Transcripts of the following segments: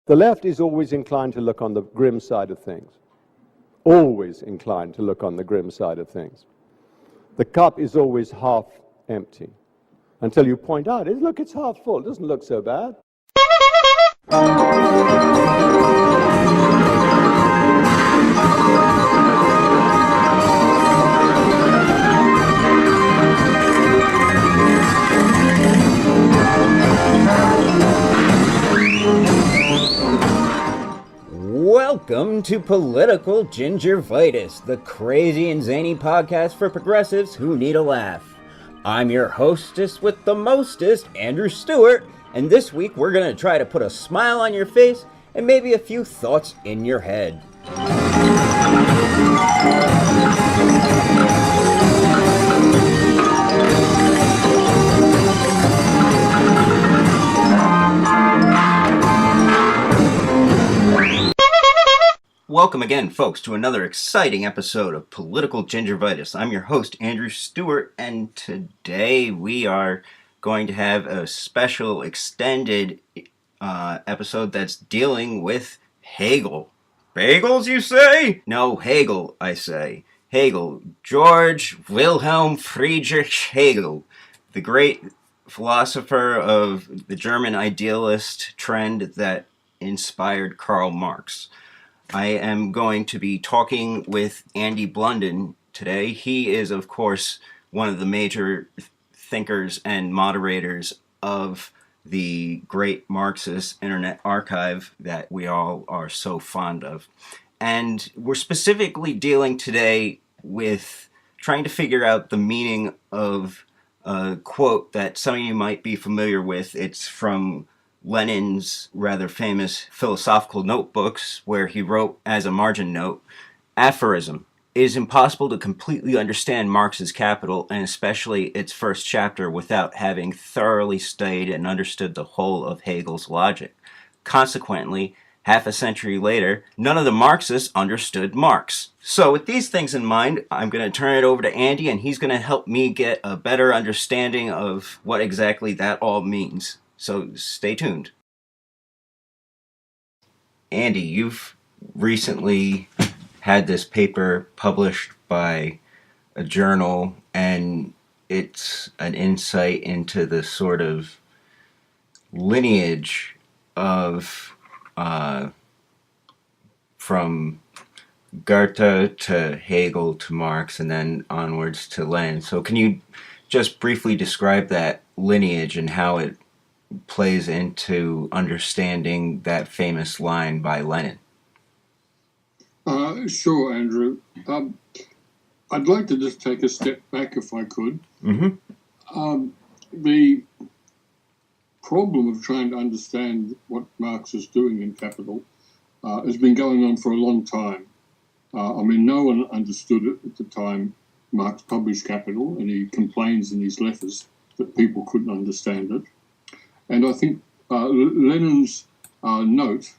The left is always inclined to look on the grim side of things. Always inclined to look on the grim side of things. The cup is always half empty. Until you point out, look, it's half full. It doesn't look so bad. Welcome to Political Gingervitis, the crazy and zany podcast for progressives who need a laugh. I'm your hostess with the mostest, Andrew Stewart, and this week we're going to try to put a smile on your face and maybe a few thoughts in your head. Welcome again, folks, to another exciting episode of Political Gingervitis. I'm your host, Andrew Stewart, and today we are going to have a special extended episode that's dealing with Hegel. Bagels, you say? No, Hegel, I say. Hegel. George Wilhelm Friedrich Hegel, the great philosopher of the German idealist trend that inspired Karl Marx. I am going to be talking with Andy Blunden today. He is, of course, one of the major thinkers and moderators of the great Marxist Internet Archive that we all are so fond of. And we're specifically dealing today with trying to figure out the meaning of a quote that some of you might be familiar with. It's from Lenin's rather famous philosophical notebooks, where he wrote as a margin note, aphorism: "It is impossible to completely understand Marx's Capital, and especially its first chapter, without having thoroughly studied and understood the whole of Hegel's logic. Consequently, half a century later, none of the Marxists understood Marx." So with these things in mind, I'm going to turn it over to Andy, and he's going to help me get a better understanding of what exactly that all means. So stay tuned. Andy, you've recently had this paper published by a journal, and it's an insight into the sort of lineage of from Goethe to Hegel to Marx and then onwards to Lenin. So can you just briefly describe that lineage and how it plays into understanding that famous line by Lenin? Sure, Andrew. I'd like to just take a step back if I could. Mm-hmm. The problem of trying to understand what Marx is doing in Capital has been going on for a long time. No one understood it at the time Marx published Capital, and he complains in his letters that people couldn't understand it. And I think Lenin's note,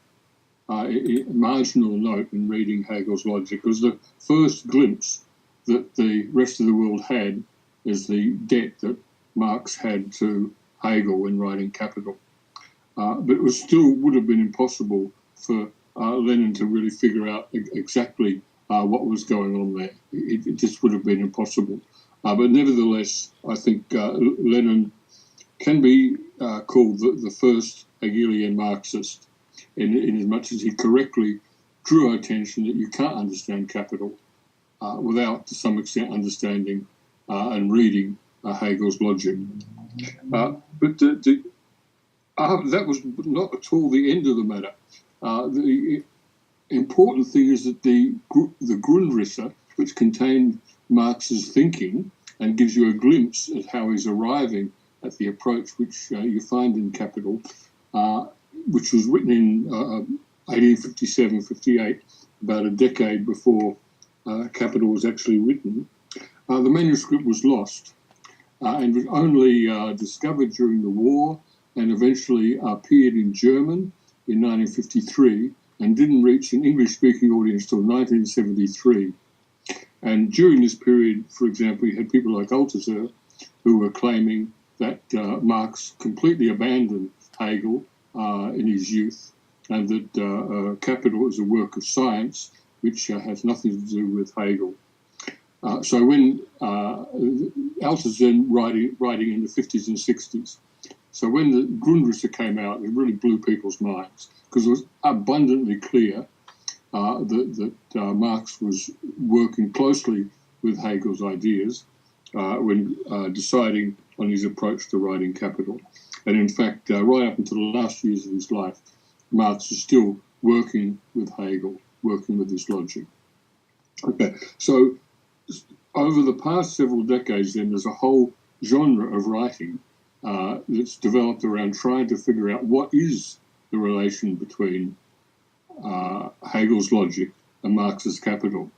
marginal note in reading Hegel's logic, was the first glimpse that the rest of the world had as the debt that Marx had to Hegel when writing Capital. But it would have been impossible for Lenin to really figure out exactly what was going on there. It just would have been impossible. But nevertheless, I think Lenin can be called the first Hegelian Marxist, in as much as he correctly drew our attention that you can't understand Capital without, to some extent, understanding and reading Hegel's logic. But that was not at all the end of the matter. The important thing is that the Grundrisse, which contained Marx's thinking and gives you a glimpse at how he's arriving at the approach which you find in Capital, which was written in 1857-58, about a decade before Capital was actually written. The manuscript was lost and was only discovered during the war, and eventually appeared in German in 1953 and didn't reach an English-speaking audience till 1973. And during this period, for example, you had people like Althusser who were claiming that Marx completely abandoned Hegel in his youth and that capital is a work of science, which has nothing to do with Hegel. So when Althusser writing in the 50s and 60s, so when the Grundrisse came out, it really blew people's minds because it was abundantly clear that Marx was working closely with Hegel's ideas when deciding on his approach to writing Capital. And in fact, right up until the last years of his life, Marx is still working with Hegel, working with his logic. Okay, so over the past several decades, then, there's a whole genre of writing that's developed around trying to figure out what is the relation between Hegel's logic and Marx's Capital.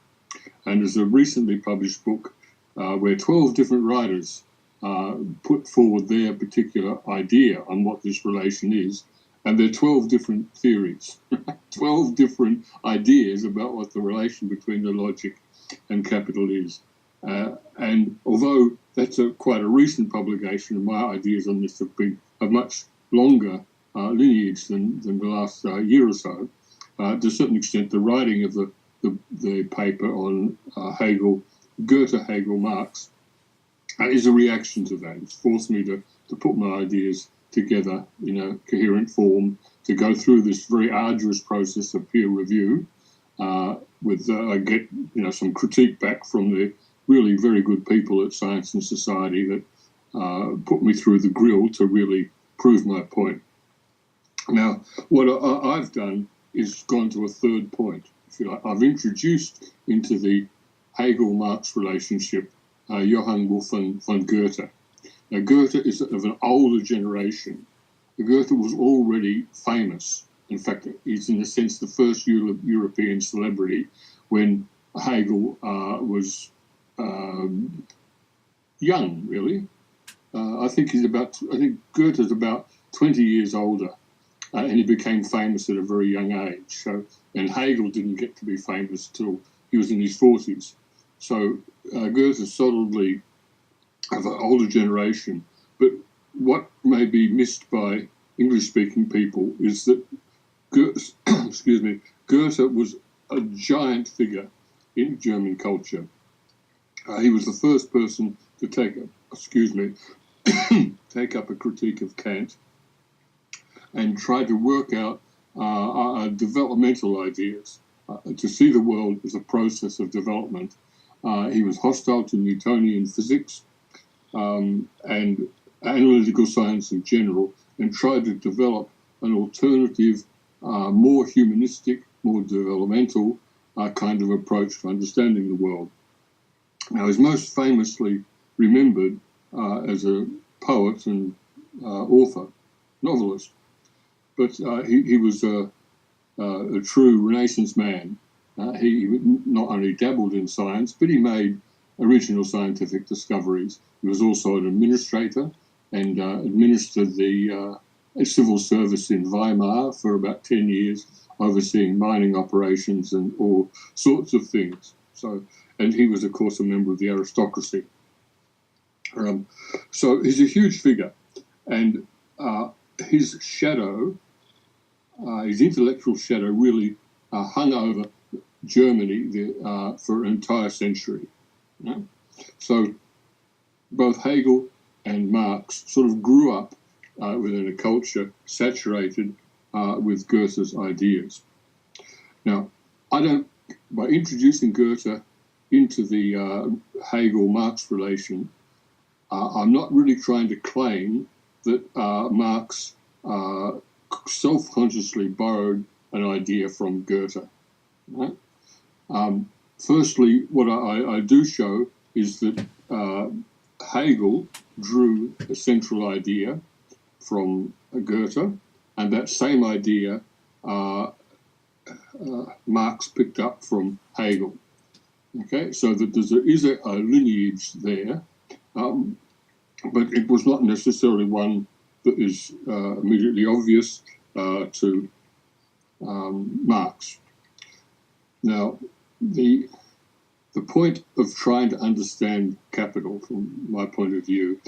And there's a recently published book where 12 different writers put forward their particular idea on what this relation is. And there are 12 different theories, 12 different ideas about what the relation between the logic and Capital is. And although that's quite a recent publication, and my ideas on this have been of much longer lineage than the last year or so, to a certain extent, the writing of the paper on Hegel, Goethe, Hegel, Marx, is a reaction to that. It's forced me to put my ideas together in a coherent form, to go through this very arduous process of peer review. I get some critique back from the really very good people at Science and Society that put me through the grill to really prove my point. Now, what I've done is gone to a third point, if you like. I've introduced into the Hegel-Marx relationship Johann Wolfgang von Goethe. Now, Goethe is of an older generation. Goethe was already famous. In fact, he's in a sense the first European celebrity when Hegel was young, really. I think Goethe is about 20 years older, and he became famous at a very young age. And Hegel didn't get to be famous till he was in his 40s. So Goethe is solidly of an older generation. But what may be missed by English-speaking people is that Goethe, Goethe was a giant figure in German culture. He was the first person to take up a critique of Kant and try to work out developmental ideas, to see the world as a process of development. He was hostile to Newtonian physics and analytical science in general, and tried to develop an alternative, more humanistic, more developmental kind of approach to understanding the world. Now, he's most famously remembered as a poet and author, novelist, but he was a true Renaissance man. He not only dabbled in science, but he made original scientific discoveries. He was also an administrator and administered the civil service in Weimar for about 10 years, overseeing mining operations and all sorts of things. And he was, of course, a member of the aristocracy. So he's a huge figure, and his shadow, his intellectual shadow, really hung over Germany for an entire century. So both Hegel and Marx sort of grew up within a culture saturated with Goethe's ideas. Now, by introducing Goethe into the Hegel-Marx relation, I'm not really trying to claim that Marx self-consciously borrowed an idea from Goethe. Right? Firstly, what I do show is that Hegel drew a central idea from Goethe, and that same idea Marx picked up from Hegel. Okay, so that there is a lineage there, but it was not necessarily one that is immediately obvious to Marx. Now, the point of trying to understand capital, from my point of view,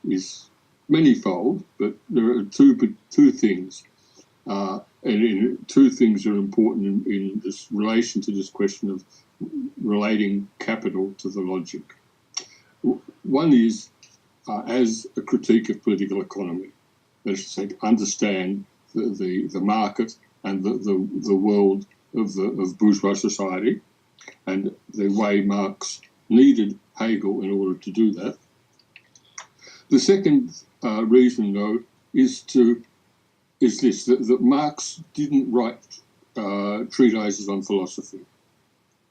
is manyfold, but there are two things. And two things are important in this relation to this question of relating capital to the logic. One is as a critique of political economy, that is to say, to understand the market and the world of bourgeois society, and the way Marx needed Hegel in order to do that. The second reason, though, is this, that Marx didn't write treatises on philosophy.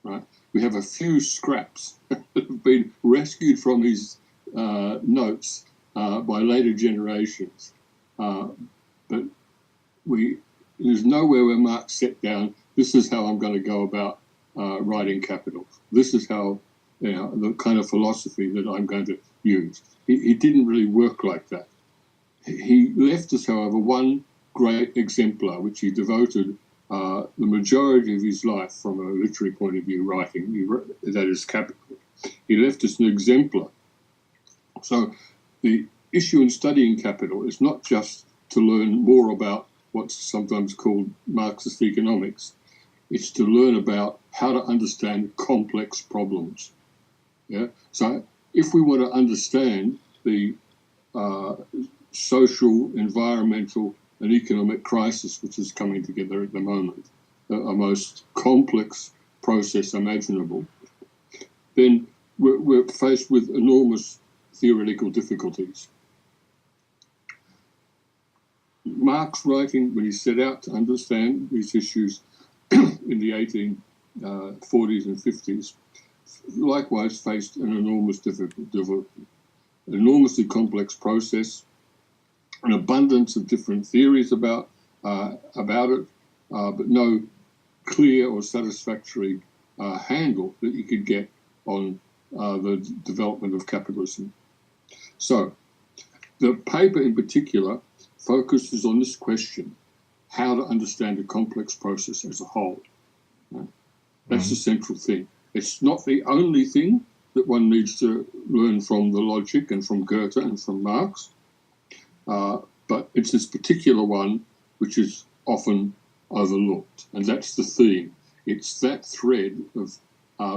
Right? We have a few scraps that have been rescued from his notes by later generations, but there's nowhere where Marx set down, this is how I'm going to go about writing Capital. This is how, the kind of philosophy that I'm going to use. He didn't really work like that. He left us, however, one great exemplar, which he devoted the majority of his life from a literary point of view writing, that is Capital. He left us an exemplar. So the issue in studying Capital is not just to learn more about what's sometimes called Marxist economics. It's to learn about how to understand complex problems. Yeah. So if we want to understand the social, environmental, and economic crisis which is coming together at the moment, a most complex process imaginable, then we're faced with enormous theoretical difficulties. Marx writing, when he set out to understand these issues in the 1840s and 50s, likewise faced an enormous difficulty, an enormously complex process, an abundance of different theories about it, but no clear or satisfactory handle that you could get on the development of capitalism. So the paper in particular focuses on this question, how to understand a complex process as a whole. That's the central thing. It's not the only thing that one needs to learn from the logic and from Goethe and from Marx, but it's this particular one which is often overlooked, and that's the theme. It's that thread of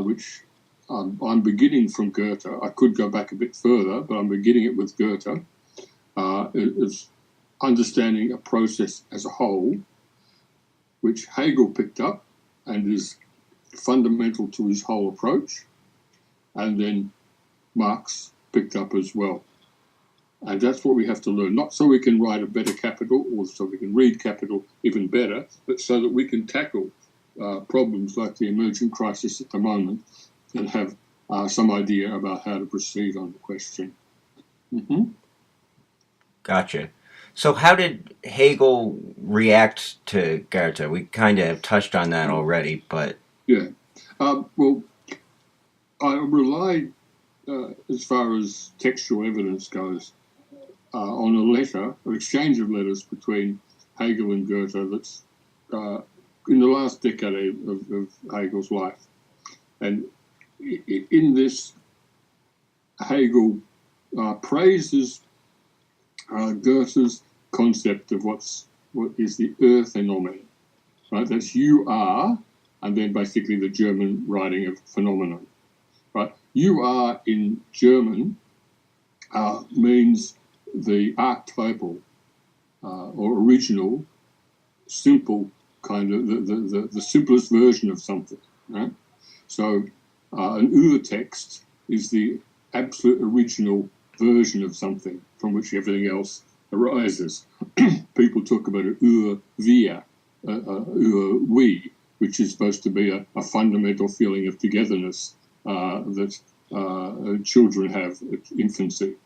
which I'm beginning from Goethe. I could go back a bit further, but I'm beginning it with Goethe. It's understanding a process as a whole, which Hegel picked up and is fundamental to his whole approach, and then Marx picked up as well. And that's what we have to learn, not so we can write a better Capital or so we can read Capital even better, but so that we can tackle problems like the emerging crisis at the moment and have some idea about how to proceed on the question. Gotcha. So how did Hegel react to Goethe? We kind of have touched on that already, but... Yeah. Well, I relied, as far as textual evidence goes, on a letter, an exchange of letters between Hegel and Goethe that's in the last decade of Hegel's life. And in this, Hegel praises Goethe's concept of what is the phenomenon, right? That's you are, and then basically the German writing of phenomenon, right? You are in German means the archetypal or original, simple kind of the simplest version of something, right? So an Urtext is the absolute original version of something from which everything else arises. People talk about an Ur-wir, Ur-we, which is supposed to be a fundamental feeling of togetherness that children have at infancy.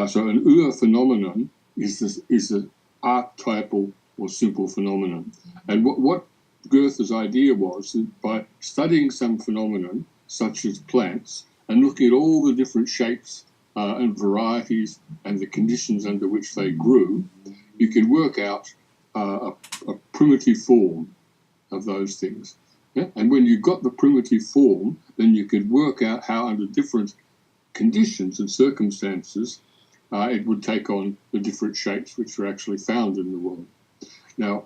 So an Ur-phenomenon is an archetypal or simple phenomenon. And what Goethe's idea was that by studying some phenomenon, such as plants, and looking at all the different shapes and varieties and the conditions under which they grew, you could work out a primitive form of those things. Yeah? And when you got the primitive form, then you could work out how under different conditions and circumstances it would take on the different shapes which are actually found in the world. Now,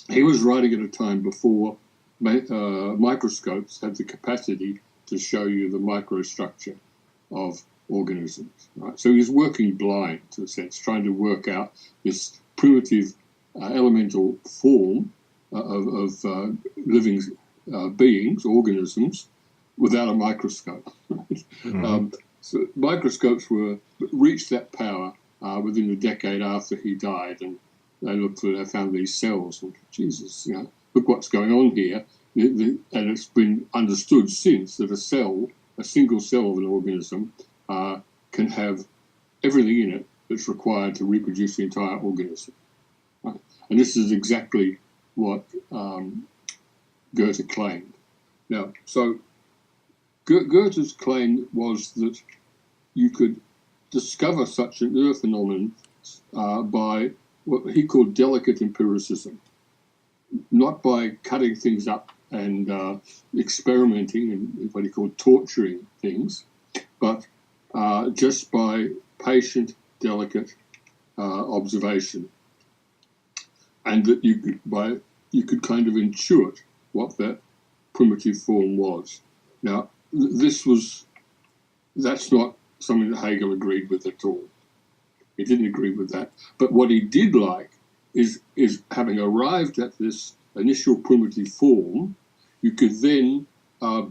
he was writing at a time before microscopes had the capacity to show you the microstructure of organisms. Right? So he was working blind, in a sense, trying to work out this primitive elemental form of living beings, organisms, without a microscope. So microscopes reached that power within a decade after he died, and they found these cells, and Jesus, look what's going on here. And it's been understood since that a single cell of an organism, can have everything in it that's required to reproduce the entire organism. Right? And this is exactly what Goethe claimed. Now, so Goethe's claim was that you could discover such an earth phenomenon by what he called delicate empiricism, not by cutting things up and experimenting and what he called torturing things, but just by patient, delicate observation, and that you could kind of intuit what that primitive form was. Now, that's not something that Hegel agreed with at all. He didn't agree with that. But what he did like is having arrived at this initial primitive form, you could then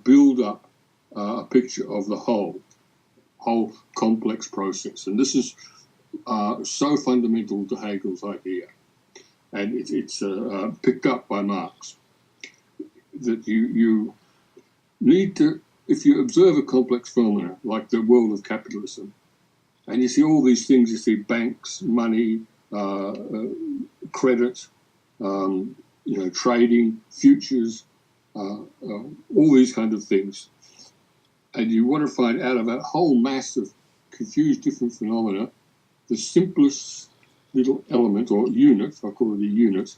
build up a picture of the whole complex process. And this is so fundamental to Hegel's idea. And it's picked up by Marx, that you need to, if you observe a complex phenomena like the world of capitalism, and you see all these things, you see banks, money, credit, trading, futures, all these kind of things, and you want to find out of that whole mass of confused different phenomena, the simplest little element or unit, I call it a unit,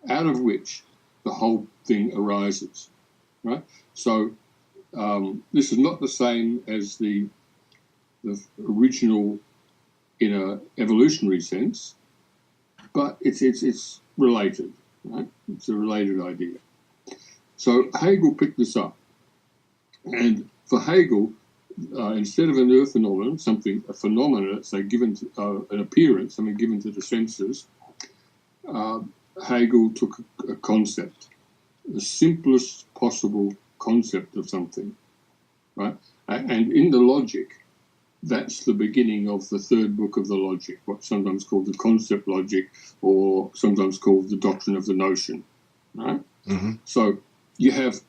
out of which the whole thing arises, right? So this is not the same as the original in an evolutionary sense, but it's related, right? It's a related idea. So Hegel picked this up, and for Hegel, instead of an earth phenomenon, a phenomena, say, given to, an appearance, something given to the senses, Hegel took a concept, the simplest possible concept of something, right? And in the logic, that's the beginning of the third book of the logic, what's sometimes called the concept logic, or sometimes called the doctrine of the notion, right? Mm-hmm. So you have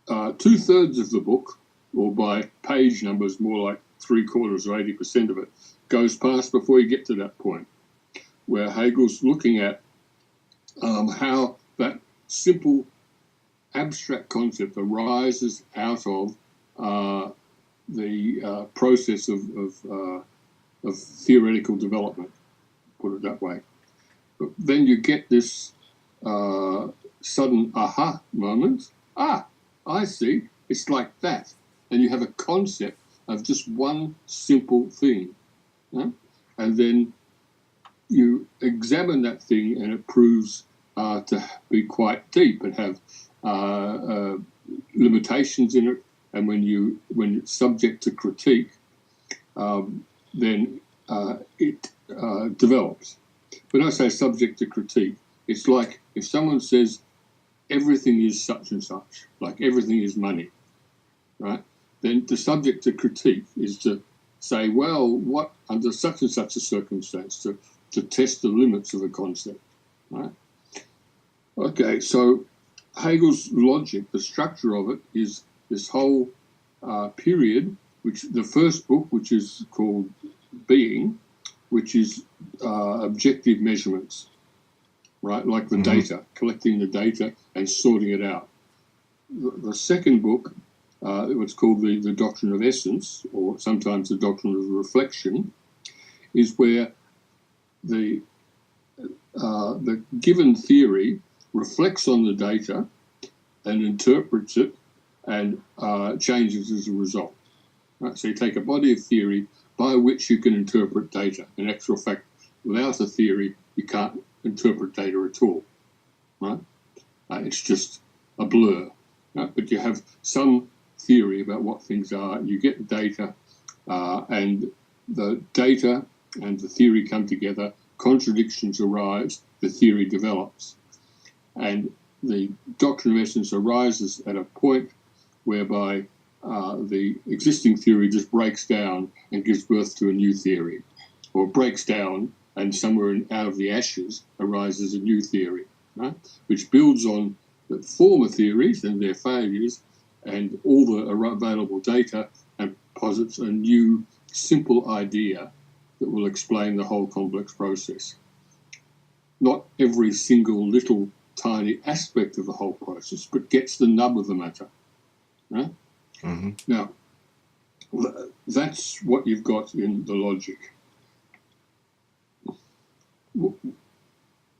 2/3 of the book, or by page numbers, more like 3/4 or 80% of it, goes past before you get to that point, where Hegel's looking at how that simple abstract concept arises out of the process of theoretical development, put it that way. But then you get this sudden aha moment. I see, it's like that. And you have a concept of just one simple thing. Yeah? And then you examine that thing and it proves to be quite deep and have limitations in it. And when it's subject to critique, then it develops. When I say subject to critique, it's like if someone says everything is such and such, like everything is money, right? Then the subject to critique is to say, well, what under such and such a circumstance, to test the limits of a concept, right? Okay, so Hegel's logic, the structure of it, is this whole period, which the first book, which is called Being, which is objective measurements, right? Like the data, collecting the data and sorting it out. The second book, what's called the doctrine of essence, or sometimes the doctrine of reflection, is where the given theory reflects on the data and interprets it and changes as a result. Right? So you take a body of theory by which you can interpret data. In actual fact, without a theory, you can't interpret data at all, right? It's just a blur, right? But you have some theory about what things are. You get the data, and the data and the theory come together. Contradictions arise. The theory develops, and the doctrine of essence arises at a point whereby the existing theory just breaks down and gives birth to a new theory, or breaks down and somewhere out of the ashes arises a new theory, right? Which builds on the former theories and their failures and all the available data and posits a new simple idea that will explain the whole complex process. Not every single little tiny aspect of the whole process, but gets the nub of the matter. Right? Mm-hmm. Now, that's what you've got in the logic.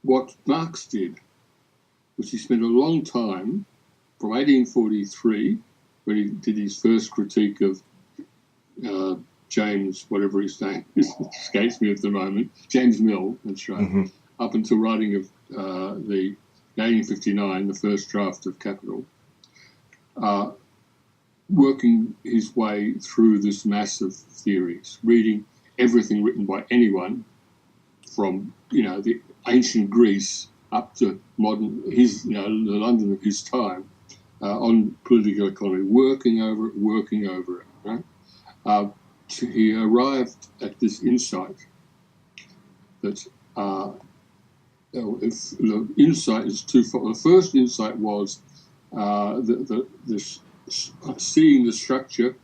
What Marx did was he spent a long time, from 1843, when he did his first critique of James, whatever his name is, escapes me at the moment, James Mill, that's right, Mm-hmm. up until writing of the 1859, the first draft of Capital, working his way through this mass of theories, reading everything written by anyone from, the ancient Greece up to modern, the London of his time, on political economy, working over it, right? He arrived at this insight that the insight is twofold. The first insight was seeing the structure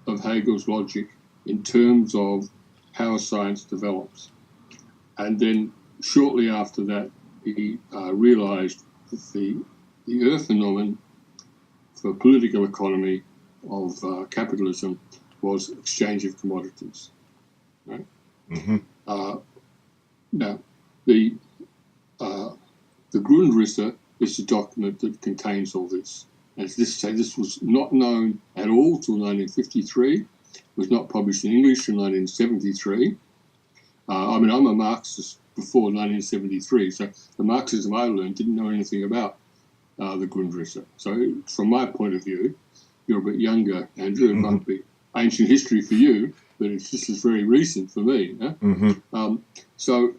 of Hegel's logic in terms of how science develops. And then shortly after that, he realized that the earth phenomenon for political economy of capitalism was exchange of commodities. Right? Mm-hmm. Now, the Grundrisse is the document that contains all this. And this was not known at all till 1953. It was not published in English in 1973. I'm a Marxist before 1973, so the Marxism I learned didn't know anything about the Grundrisse. So from my point of view, you're a bit younger, Andrew. It might be ancient history for you, but this is very recent for me. Yeah? Mm-hmm. So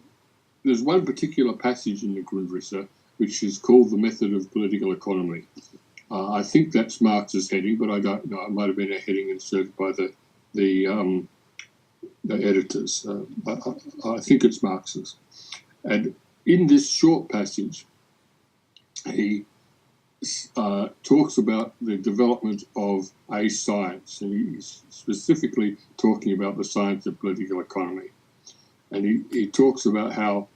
there's one particular passage in the Grundrisse which is called the method of political economy. I think that's Marx's heading, but I don't know. It might have been a heading inserted by the editors. I think it's Marx's. And in this short passage, he talks about the development of a science, and he's specifically talking about the science of political economy. And he talks about how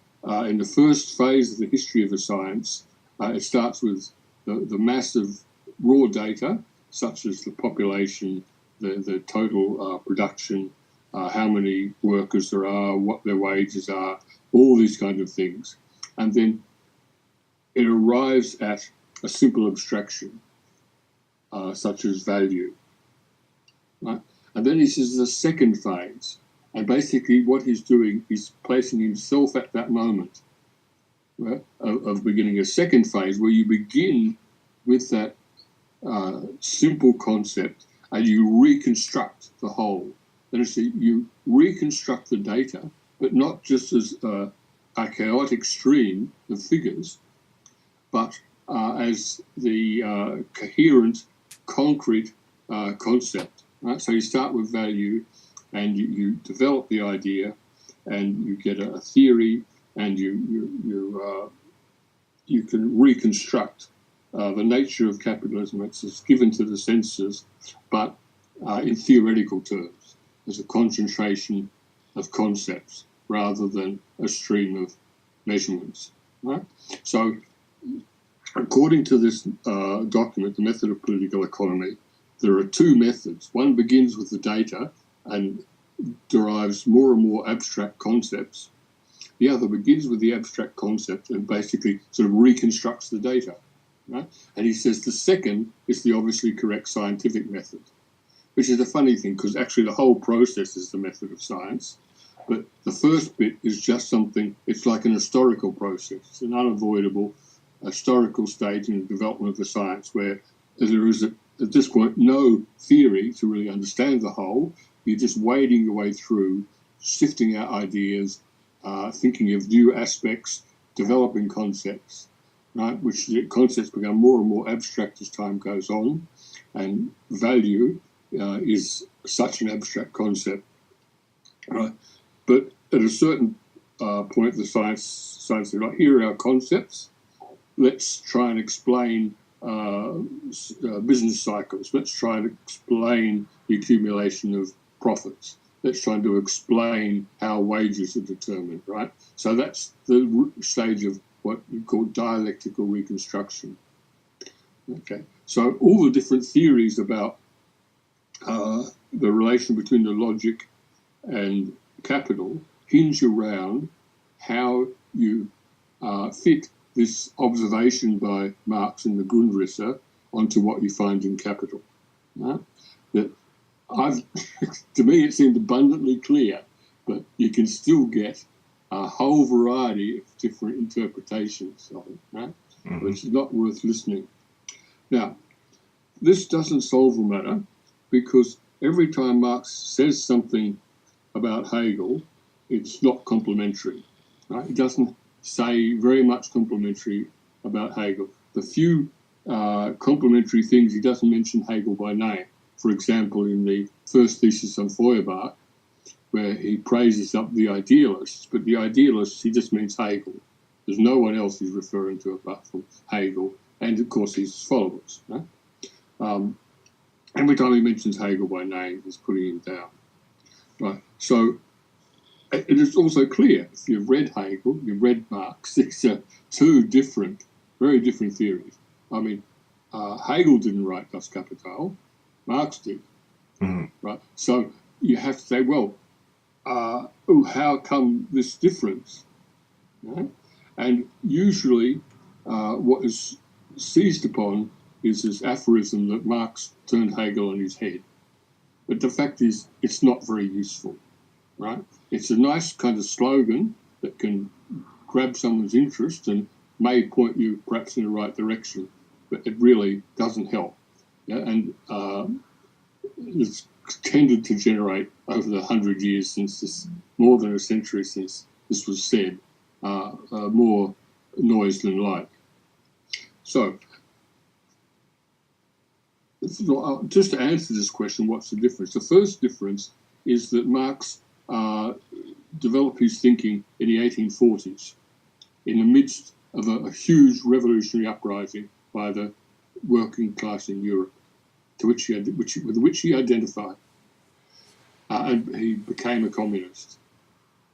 in the first phase of the history of a science, it starts with the massive raw data, such as the population, the total production, how many workers there are, what their wages are, all these kind of things. And then it arrives at a simple abstraction, such as value. Right? And then he says the second phase. And basically what he's doing is placing himself at that moment, right, of beginning a second phase where you begin with that simple concept and you reconstruct the whole. That is, you reconstruct the data, but not just as a chaotic stream of figures, but as the coherent, concrete concept. Right? So you start with value, and you develop the idea, and you get a theory, and you can reconstruct the nature of capitalism. It's given to the senses, but in theoretical terms, as a concentration of concepts rather than a stream of measurements. Right? So, according to this document, the method of political economy, there are two methods. One begins with the data and derives more and more abstract concepts. The other begins with the abstract concept and basically sort of reconstructs the data. Right? And he says the second is the obviously correct scientific method, which is a funny thing because actually the whole process is the method of science. But the first bit is just something, it's like an historical process. It's an unavoidable historical stage in the development of the science where there is, at this point, no theory to really understand the whole. You're just wading your way through, sifting out ideas, thinking of new aspects, developing concepts, right? Which the concepts become more and more abstract as time goes on, and value is such an abstract concept, right? But at a certain point, the science says, right, here are our concepts. Let's try and explain business cycles. Let's try and explain the accumulation of profits. Let's try to explain how wages are determined, right? So that's the stage of what you call dialectical reconstruction. Okay, so all the different theories about the relation between the logic and capital hinge around how you fit this observation by Marx in the Grundrisse onto what you find in Capital. Right? That to me, it seemed abundantly clear, but you can still get a whole variety of different interpretations of it, right? Mm-hmm. Which is not worth listening. Now, this doesn't solve the matter because every time Marx says something about Hegel, it's not complimentary. Right? He doesn't say very much complimentary about Hegel. The few complimentary things, he doesn't mention Hegel by name. For example, in the first thesis on Feuerbach, where he praises up the idealists, but the idealists, he just means Hegel. There's no one else he's referring to apart from Hegel, and of course his followers. Right? Every time he mentions Hegel by name, he's putting him down. Right. So it is also clear, if you've read Hegel, you've read Marx, these are two different, very different theories. I mean, Hegel didn't write Das Kapital, Marx did. Mm-hmm. Right? So you have to say, well, how come this difference? Right? And usually what is seized upon is this aphorism that Marx turned Hegel on his head. But the fact is, it's not very useful, right? It's a nice kind of slogan that can grab someone's interest and may point you perhaps in the right direction, but it really doesn't help. Yeah? And it's tended to generate over the 100 years since this, more than a century since this was said, more noise than light. So, just to answer this question, what's the difference? The first difference is that Marx developed his thinking in the 1840s in the midst of a huge revolutionary uprising by the working class in Europe, with which he identified. And he became a communist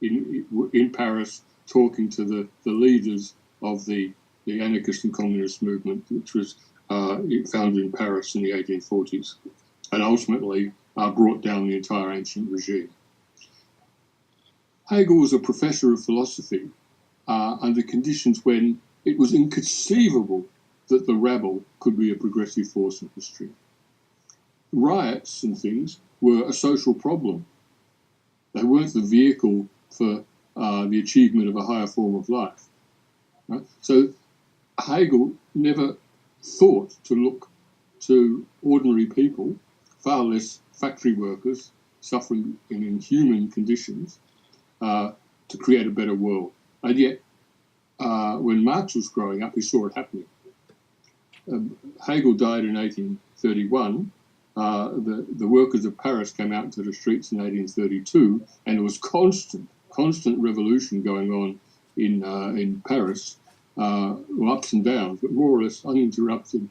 in Paris, talking to the leaders of the anarchist and communist movement, which was founded in Paris in the 1840s, and ultimately brought down the entire ancient regime. Hegel was a professor of philosophy under conditions when it was inconceivable that the rabble could be a progressive force in history. Riots and things were a social problem. They weren't the vehicle for the achievement of a higher form of life. Right? So Hegel never thought to look to ordinary people, far less factory workers suffering in inhuman conditions, to create a better world. And yet, when Marx was growing up, he saw it happening. Hegel died in 1831. The workers of Paris came out into the streets in 1832, and there was constant revolution going on in Paris, ups and downs, but more or less uninterrupted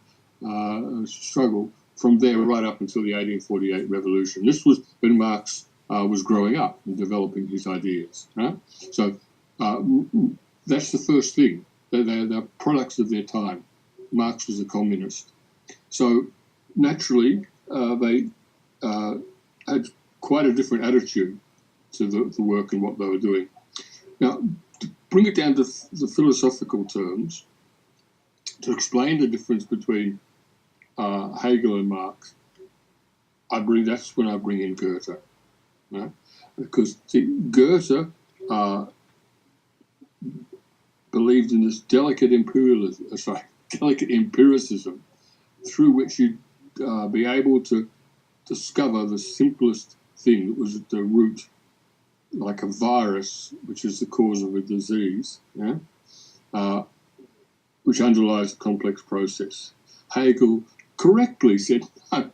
struggle from there right up until the 1848 revolution. This was when Marx was growing up and developing his ideas. Right? So that's the first thing. They're products of their time. Marx was a communist. So naturally, they had quite a different attitude to the work and what they were doing. Now, to bring it down to the philosophical terms, to explain the difference between Hegel and Marx, that's when I bring in Goethe. Right? Because see, Goethe believed in this delicate empiricism through which you'd be able to discover the simplest thing that was at the root, like a virus, which is the cause of a disease, yeah? Which underlies a complex process. Hegel correctly said,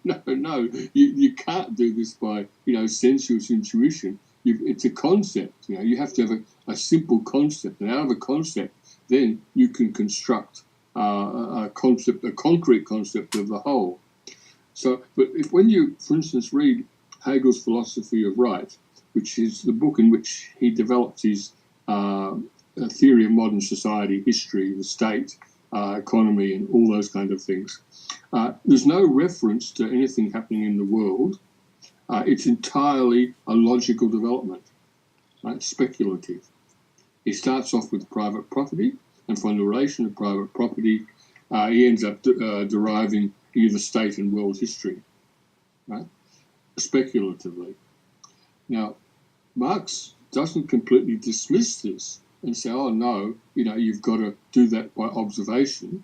no, you can't do this by, sensuous intuition. It's a concept. You have to have a simple concept, and out of a concept, then you can construct a concrete concept of the whole. So, but when you, for instance, read Hegel's Philosophy of Right, which is the book in which he develops his theory of modern society, history, the state, economy, and all those kind of things, there's no reference to anything happening in the world. It's entirely a logical development, right? Speculative. He starts off with private property, and from the relation of private property, he ends up deriving either state and world history, right? Speculatively. Now, Marx doesn't completely dismiss this and say, oh no, you've got to do that by observation,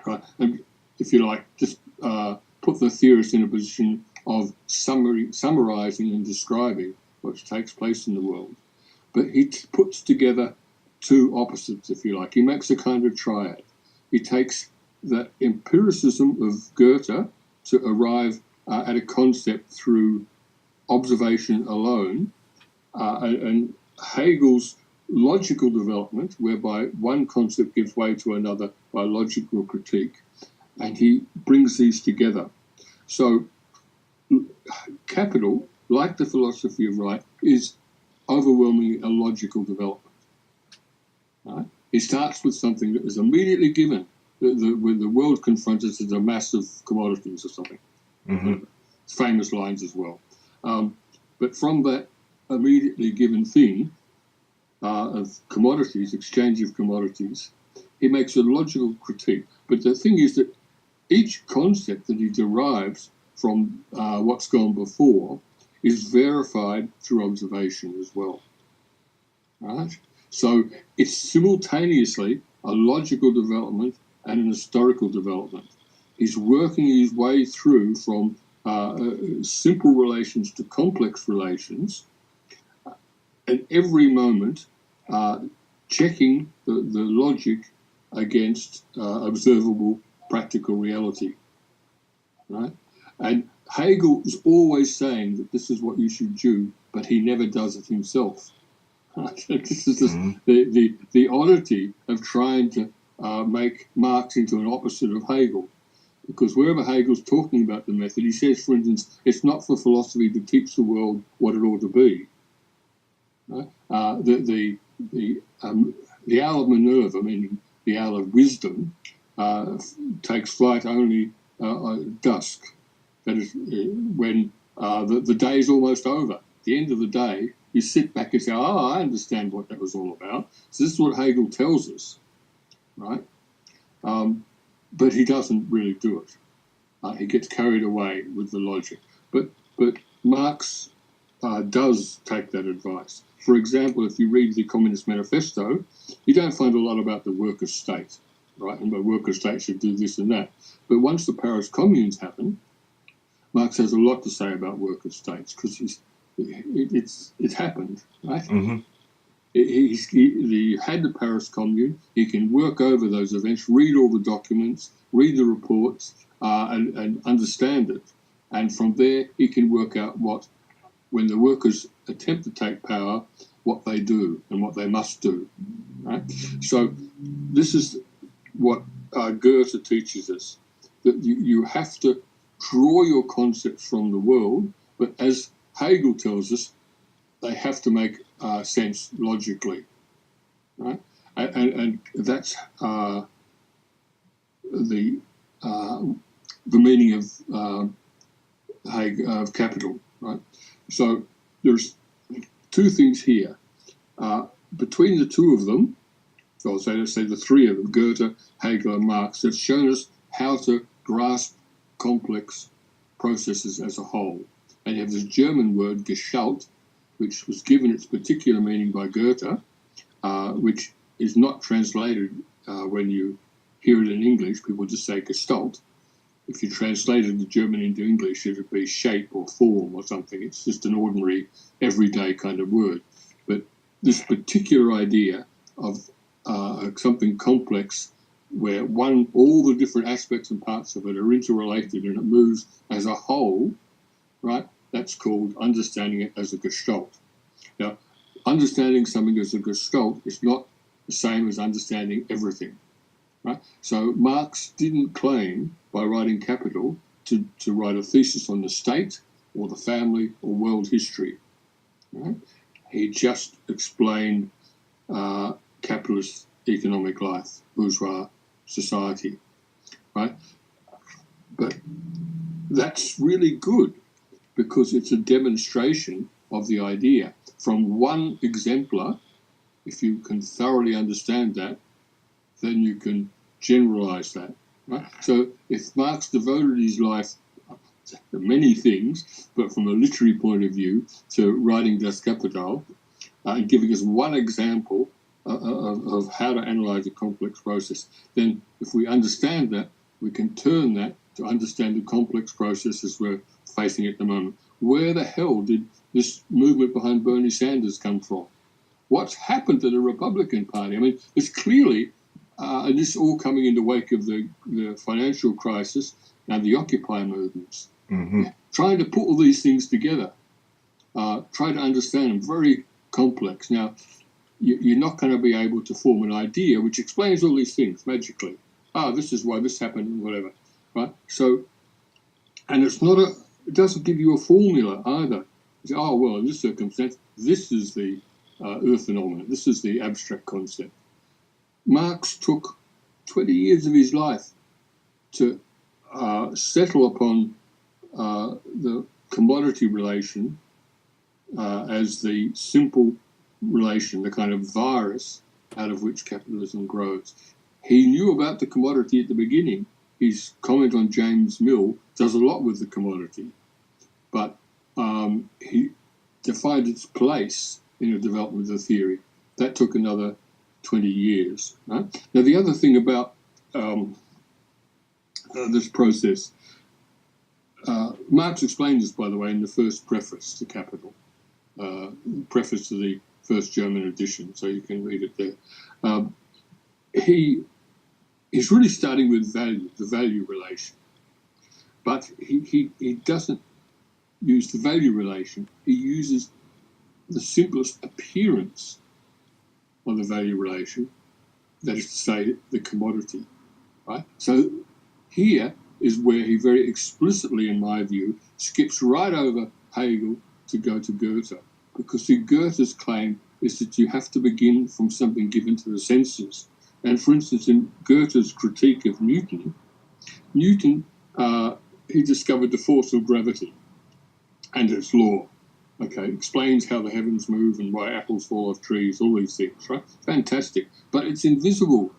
right? And if you like, just put the theorist in a position of summarizing and describing what takes place in the world. But he puts together two opposites, if you like. He makes a kind of triad. He takes the empiricism of Goethe to arrive at a concept through observation alone, and Hegel's logical development, whereby one concept gives way to another by logical critique, and he brings these together. So Capital, like the Philosophy of Right, is overwhelmingly a logical development. Right? It starts with something that is immediately given. When the world confronts us as a mass of commodities or something. Mm-hmm. Famous lines as well. But from that immediately given thing of commodities, exchange of commodities, he makes a logical critique. But the thing is that each concept that he derives from what's gone before is verified through observation as well. Right? So it's simultaneously a logical development and an historical development. He's working his way through from simple relations to complex relations, at every moment checking the logic against observable practical reality. Right? And Hegel is always saying that this is what you should do, but he never does it himself. Right? This is the oddity of trying to make Marx into an opposite of Hegel. Because wherever Hegel's talking about the method, he says, for instance, it's not for philosophy to teach the world what it ought to be. Right? The owl of Minerva, meaning the owl of wisdom, takes flight only at dusk. That is when the day is almost over. At the end of the day, you sit back and say, oh, I understand what that was all about. So this is what Hegel tells us, right? But he doesn't really do it. He gets carried away with the logic. But Marx does take that advice. For example, if you read the Communist Manifesto, you don't find a lot about the worker state, right? And the worker state should do this and that. But once the Paris communes happen, Marx has a lot to say about worker states because it's happened, right? Mm-hmm. He had the Paris Commune. He can work over those events, read all the documents, read the reports, and understand it. And from there, he can work out when the workers attempt to take power, what they do and what they must do. Right? So this is what Goethe teaches us, that you have to draw your concepts from the world, but as Hegel tells us, they have to make sense logically, right? And that's the meaning of Capital, right? So there's two things here. Between the two of them, so let's say the three of them, Goethe, Hegel, and Marx, have shown us how to grasp complex processes as a whole. And you have this German word, Gestalt, which was given its particular meaning by Goethe, which is not translated when you hear it in English. People just say Gestalt. If you translated the German into English, it would be shape or form or something. It's just an ordinary, everyday kind of word. But this particular idea of something complex where all the different aspects and parts of it are interrelated and it moves as a whole, right? That's called understanding it as a Gestalt. Now, understanding something as a Gestalt is not the same as understanding everything, right? So Marx didn't claim by writing Capital to write a thesis on the state or the family or world history, right? He just explained capitalist economic life, bourgeois society, right? But that's really good because it's a demonstration of the idea. From one exemplar, if you can thoroughly understand that, then you can generalize that, right? So if Marx devoted his life to many things, but from a literary point of view, to writing Das Kapital and giving us one example of how to analyze a complex process, then if we understand that, we can turn that to understand the complex processes we're facing at the moment. Where the hell did this movement behind Bernie Sanders come from? What's happened to the Republican Party? I mean, it's clearly, and this is all coming in the wake of the financial crisis and the Occupy movements. Mm-hmm. Yeah, trying to put all these things together, try to understand them, very complex. Now, you're not going to be able to form an idea which explains all these things magically. This is why this happened, and whatever, right? So, and it doesn't give you a formula either. You say, well, in this circumstance, this is the Earth phenomenon. This is the abstract concept. Marx took 20 years of his life to settle upon the commodity relation as the simple relation, the kind of virus out of which capitalism grows. He knew about the commodity at the beginning. His comment on James Mill does a lot with the commodity, but he defined its place in the development of the theory. That took another 20 years. Right? Now, the other thing about this process, Marx explained this, by the way, in the first preface to Capital, preface to the first German edition, so you can read it there. He's really starting with value, the value relation. But he doesn't use the value relation. He uses the simplest appearance of the value relation, that is to say, the commodity, right? So here is where he very explicitly, in my view, skips right over Hegel to go to Goethe, because see, Goethe's claim is that you have to begin from something given to the senses. And for instance, in Goethe's critique of Newton, he discovered the force of gravity and its law. Okay, explains how the heavens move and why apples fall off trees, all these things, right? Fantastic. But it's invisible.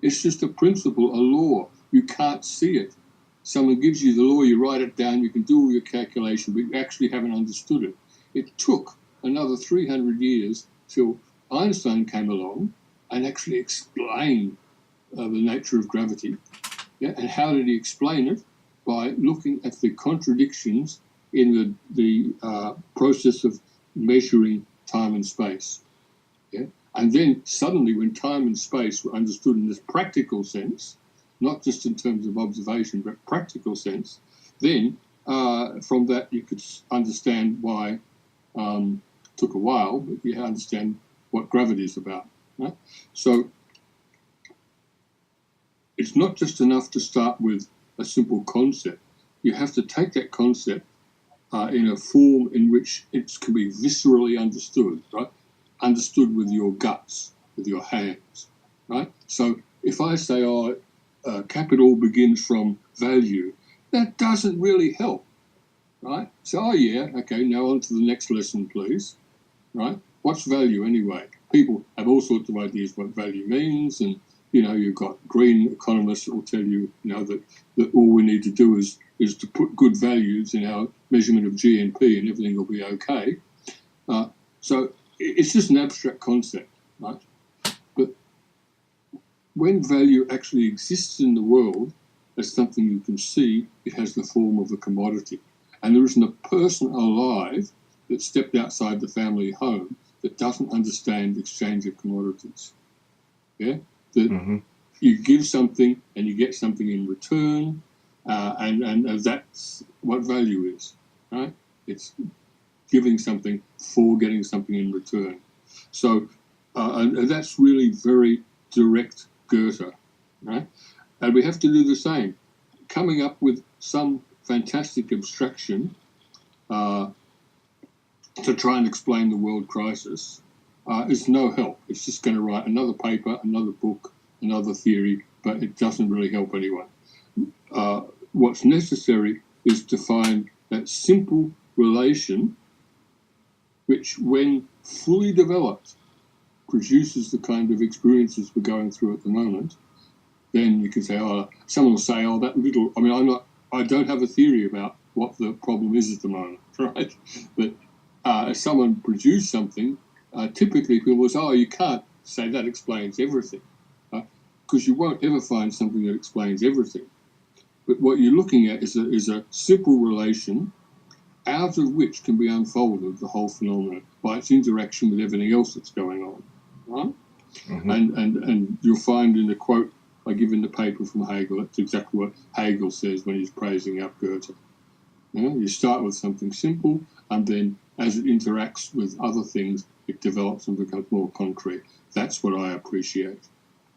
It's just a principle, a law. You can't see it. Someone gives you the law, you write it down, you can do all your calculation, but you actually haven't understood it. It took another 300 years till Einstein came along and actually explained the nature of gravity. Yeah? And how did he explain it? By looking at the contradictions in the process of measuring time and space. Yeah? And then suddenly, when time and space were understood in this practical sense, not just in terms of observation, but practical sense, then from that you could understand why it took a while, but you understand what gravity is about. Right? So it's not just enough to start with a simple concept. You have to take that concept in a form in which it can be viscerally understood, right? Understood with your guts, with your hands, right? So if I say, capital begins from value, that doesn't really help, right? So, okay, now on to the next lesson, please, right? What's value anyway? People have all sorts of ideas what value means, and, you've got green economists that will tell you, that all we need to do is is to put good values in our measurement of GNP and everything will be okay. So it's just an abstract concept, right? But when value actually exists in the world as something you can see, it has the form of a commodity. And there isn't a person alive that stepped outside the family home that doesn't understand exchange of commodities. Yeah? That you give something and you get something in return, and that's what value is, right? It's giving something for getting something in return. So, and that's really very direct Goethe, right? And we have to do the same. Coming up with some fantastic abstraction to try and explain the world crisis is no help. It's just going to write another paper, another book, another theory, but it doesn't really help anyone. What's necessary is to find that simple relation which, when fully developed, produces the kind of experiences we're going through at the moment. Then you can say, someone will say, that little, I don't have a theory about what the problem is at the moment, right? But if someone produced something, typically people will say, you can't say that explains everything, because you won't ever find something that explains everything. But what you're looking at is a simple relation out of which can be unfolded the whole phenomenon by its interaction with everything else that's going on, right? And you'll find in the quote I give in the paper from Hegel, that's exactly what Hegel says when he's praising up Goethe. You start with something simple, and then as it interacts with other things, it develops and becomes more concrete. That's what I appreciate,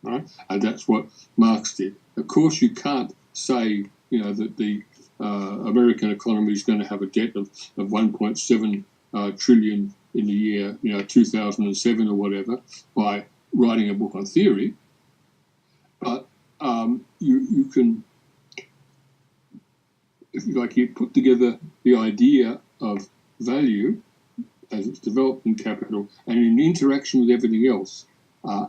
right? And that's what Marx did. Of course, you can't say, that the American economy is going to have a debt of 1.7 trillion in the year, 2007 or whatever, by writing a book on theory. But you can, if you like, you put together the idea of value as it's developed in capital and in interaction with everything else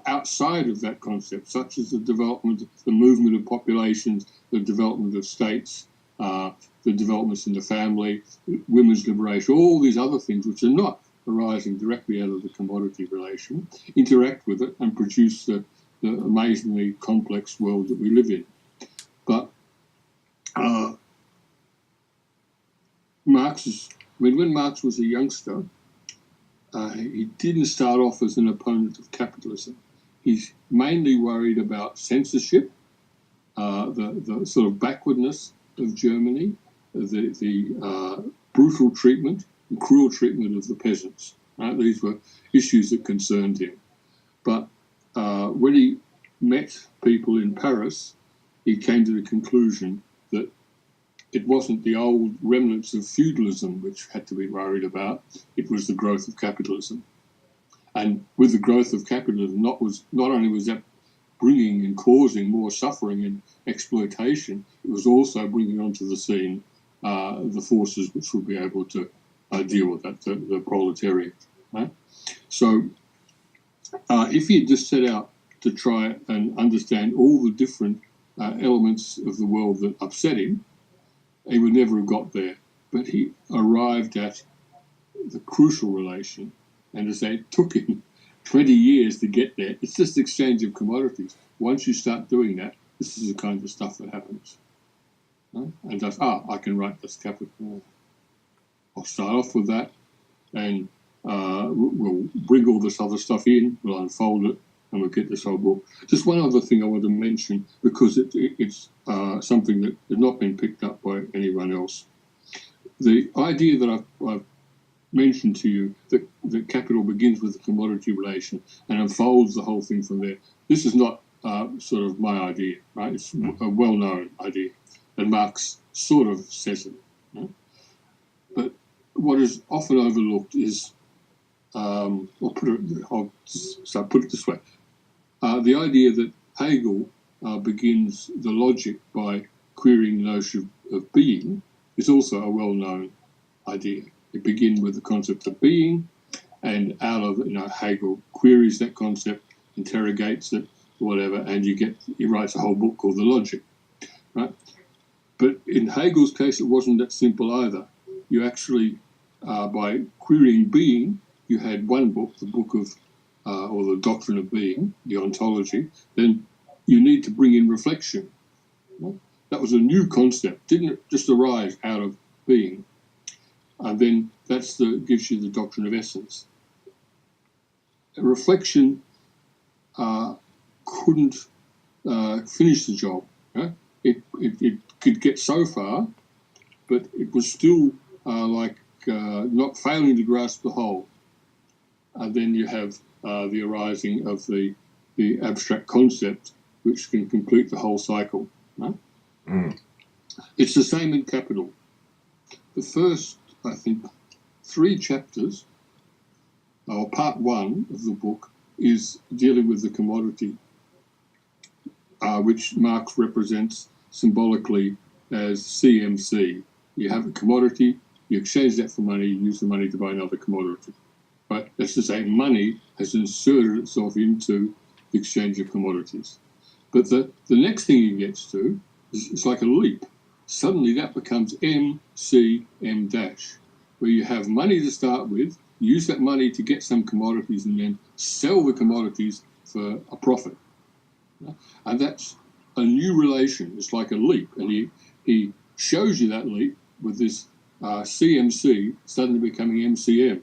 outside of that concept, such as the development, the movement of populations, the development of states, the developments in the family, women's liberation, all these other things which are not arising directly out of the commodity relation, interact with it and produce the amazingly complex world that we live in. But when Marx was a youngster, he didn't start off as an opponent of capitalism. He's mainly worried about censorship, the sort of backwardness of Germany, the brutal treatment and cruel treatment of the peasants. Right? These were issues that concerned him. But when he met people in Paris, he came to the conclusion that it wasn't the old remnants of feudalism which had to be worried about, it was the growth of capitalism. And with the growth of capitalism, not only was that bringing and causing more suffering and exploitation, it was also bringing onto the scene the forces which would be able to deal with that, the proletariat. Right? So if he just set out to try and understand all the different elements of the world that upset him, he would never have got there. But he arrived at the crucial relation, and as I say, it took him 20 years to get there. It's just exchange of commodities. Once you start doing that, this is the kind of stuff that happens. And just, I can write this capital. I'll start off with that, and we'll bring all this other stuff in, we'll unfold it, and we'll get this whole book. Just one other thing I want to mention, because it's something that has not been picked up by anyone else. The idea that I've mentioned to you, that capital begins with the commodity relation and unfolds the whole thing from there. This is not sort of my idea, right? It's a well-known idea, and Marx sort of says it. Right? But what is often overlooked is, I'll put it this way, the idea that Hegel begins the logic by querying the notion of being is also a well-known idea. It begins with the concept of being, and out of it, Hegel queries that concept, interrogates it, whatever, and he writes a whole book called The Logic, right? But in Hegel's case, it wasn't that simple either. You actually, by querying being, you had one book, the book of, or the doctrine of being, the ontology. Then you need to bring in reflection. That was a new concept, didn't just arise out of being. And then that's gives you the doctrine of essence. Reflection couldn't finish the job. It could get so far, but it was still not failing to grasp the whole. And then you have the arising of the abstract concept, which can complete the whole cycle. It's the same in Capital. The first, I think, 3 chapters, or part 1 of the book, is dealing with the commodity, which Marx represents symbolically as CMC. You have a commodity, you exchange that for money, you use the money to buy another commodity. Right? That's to say, money has inserted itself into the exchange of commodities. But the next thing he gets to is it's like a leap. Suddenly that becomes MCM dash, where you have money to start with, use that money to get some commodities, and then sell the commodities for a profit. And that's a new relation. It's like a leap. And he shows you that leap with this CMC suddenly becoming MCM.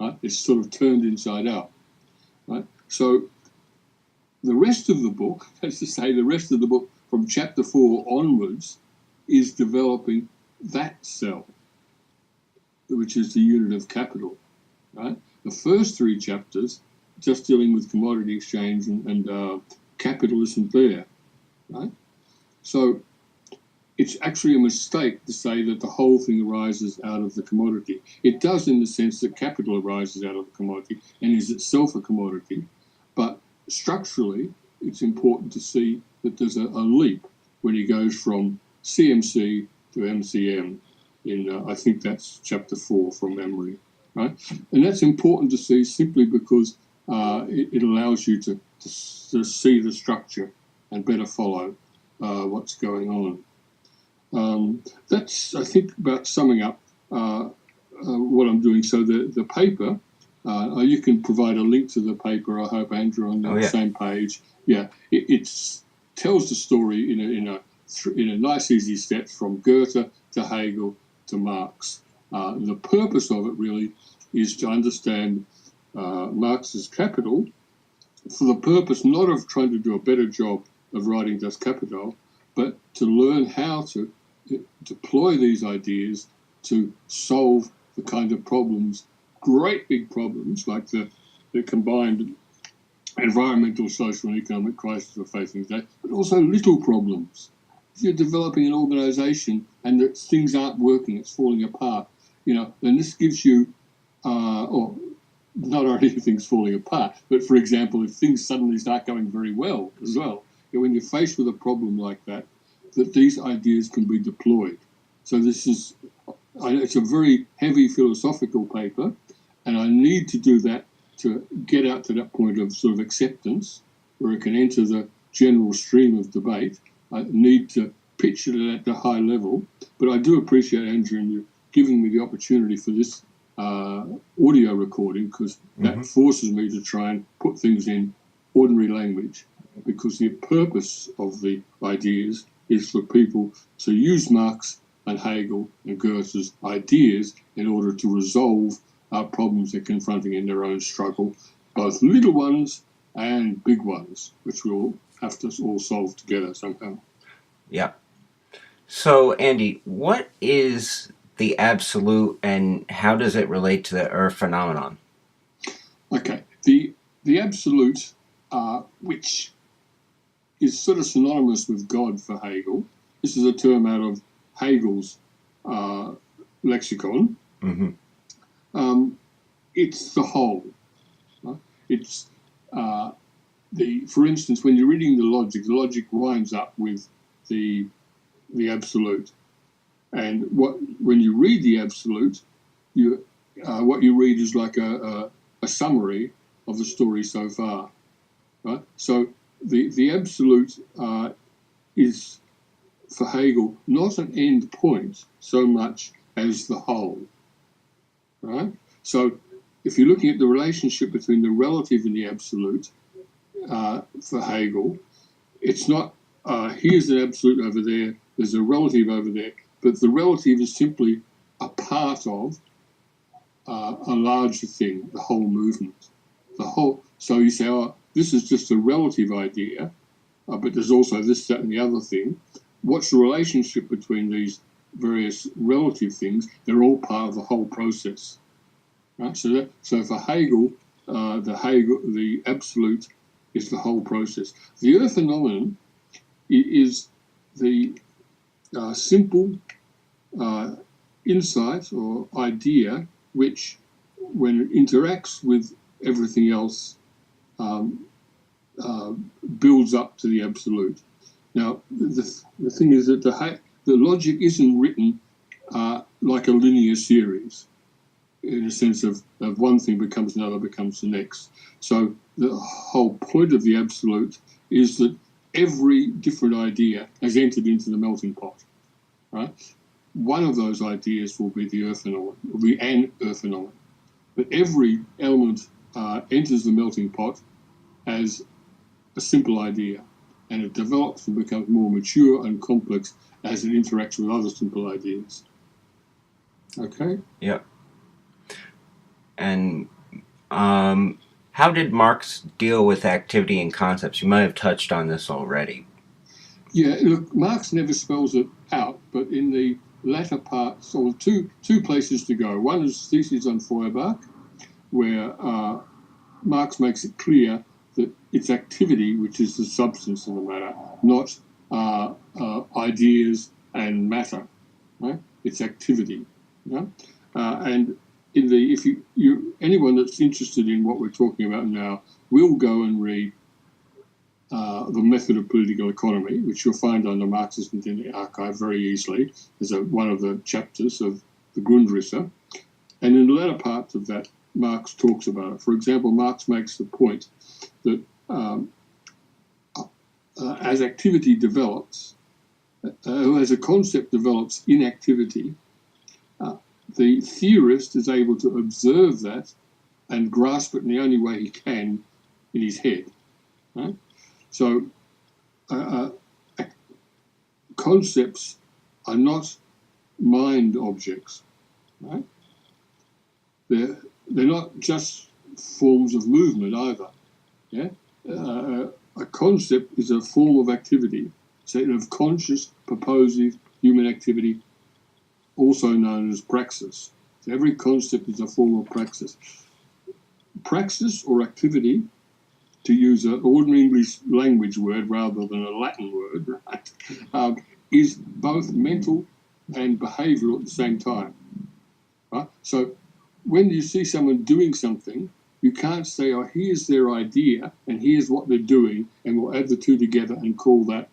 Right? It's sort of turned inside out. Right? So the rest of the book, that's to say, the rest of the book from chapter 4 onwards, is developing that cell, which is the unit of capital. Right? The first 3 chapters, just dealing with commodity exchange and capital isn't there. Right? So it's actually a mistake to say that the whole thing arises out of the commodity. It does in the sense that capital arises out of the commodity and is itself a commodity, but structurally it's important to see that there's a leap when he goes from CMC to MCM in, I think that's chapter 4 from memory, right? And that's important to see simply because it allows you to see the structure and better follow what's going on. That's, I think, about summing up what I'm doing. So the paper, you can provide a link to the paper, I hope, Andrew, on the same page. Yeah, it tells the story in a nice, easy steps from Goethe to Hegel to Marx. The purpose of it really is to understand Marx's Capital for the purpose not of trying to do a better job of writing Das Kapital, but to learn how to deploy these ideas to solve the kind of problems, great big problems like the combined environmental, social and economic crisis we're facing today, but also little problems. If you're developing an organisation and that things aren't working, it's falling apart, then this gives you, or not only things falling apart, but for example, if things suddenly start going very well as well, when you're faced with a problem like that these ideas can be deployed. So it's a very heavy philosophical paper, and I need to do that to get out to that point of sort of acceptance, where it can enter the general stream of debate. I need to pitch it at a high level, but I do appreciate, Andrew, and you giving me the opportunity for this audio recording, because that forces me to try and put things in ordinary language, because the purpose of the ideas is for people to use Marx and Hegel and Goethe's ideas in order to resolve problems they're confronting in their own struggle, both little ones and big ones, which we'll have to all solve together somehow. Yeah. So, Andy, what is the absolute and how does it relate to the Earth phenomenon? Okay. The absolute, which is sort of synonymous with God for Hegel. This is a term out of Hegel's lexicon. It's the whole. It's for instance, when you're reading the logic winds up with the absolute, and when you read the absolute, what you read is like a summary of the story so far, right? So the absolute is for Hegel, not an end point so much as the whole, right? So if you're looking at the relationship between the relative and the absolute, for Hegel, it's not, here's an absolute over there, there's a relative over there, but the relative is simply a part of a larger thing, the whole movement. So you say, oh, this is just a relative idea, but there's also this, that, and the other thing. What's the relationship between these various relative things? They're all part of the whole process. Right? So for Hegel, the absolute is the whole process. The earth phenomenon is the simple insight or idea which, when it interacts with everything else, builds up to the absolute. Now, the thing is that the logic isn't written like a linear series, in a sense of one thing becomes another, becomes the next. So the whole point of the absolute is that every different idea has entered into the melting pot, right? One of those ideas will be the earth phenomenon, will be an earth phenomenon. But every element enters the melting pot as a simple idea, and it develops and becomes more mature and complex as it interacts with other simple ideas. Okay? Yep. And how did Marx deal with activity and concepts? You might have touched on this already. Yeah, look, Marx never spells it out, but in the latter part, so two places to go. One is Theses on Feuerbach, where Marx makes it clear that it's activity which is the substance of the matter, not ideas and matter. Right? It's activity. Yeah? And in the if you anyone that's interested in what we're talking about now will go and read The Method of Political Economy, which you'll find on the Marxist in the archive very easily as one of the chapters of the Grundrisse. And in the latter part of that, Marx talks about it. For example, Marx makes the point that as activity develops, as a concept develops in activity, the theorist is able to observe that and grasp it in the only way he can in his head. Right? So concepts are not mind objects. Right? They're not just forms of movement either. Yeah, a concept is a form of activity, set of conscious, purposive human activity, also known as praxis. So every concept is a form of praxis. Praxis or activity, to use an ordinary English language word rather than a Latin word, right, is both mental and behavioural at the same time. Right? So when you see someone doing something, you can't say, oh, here's their idea and here's what they're doing, and we'll add the two together and call that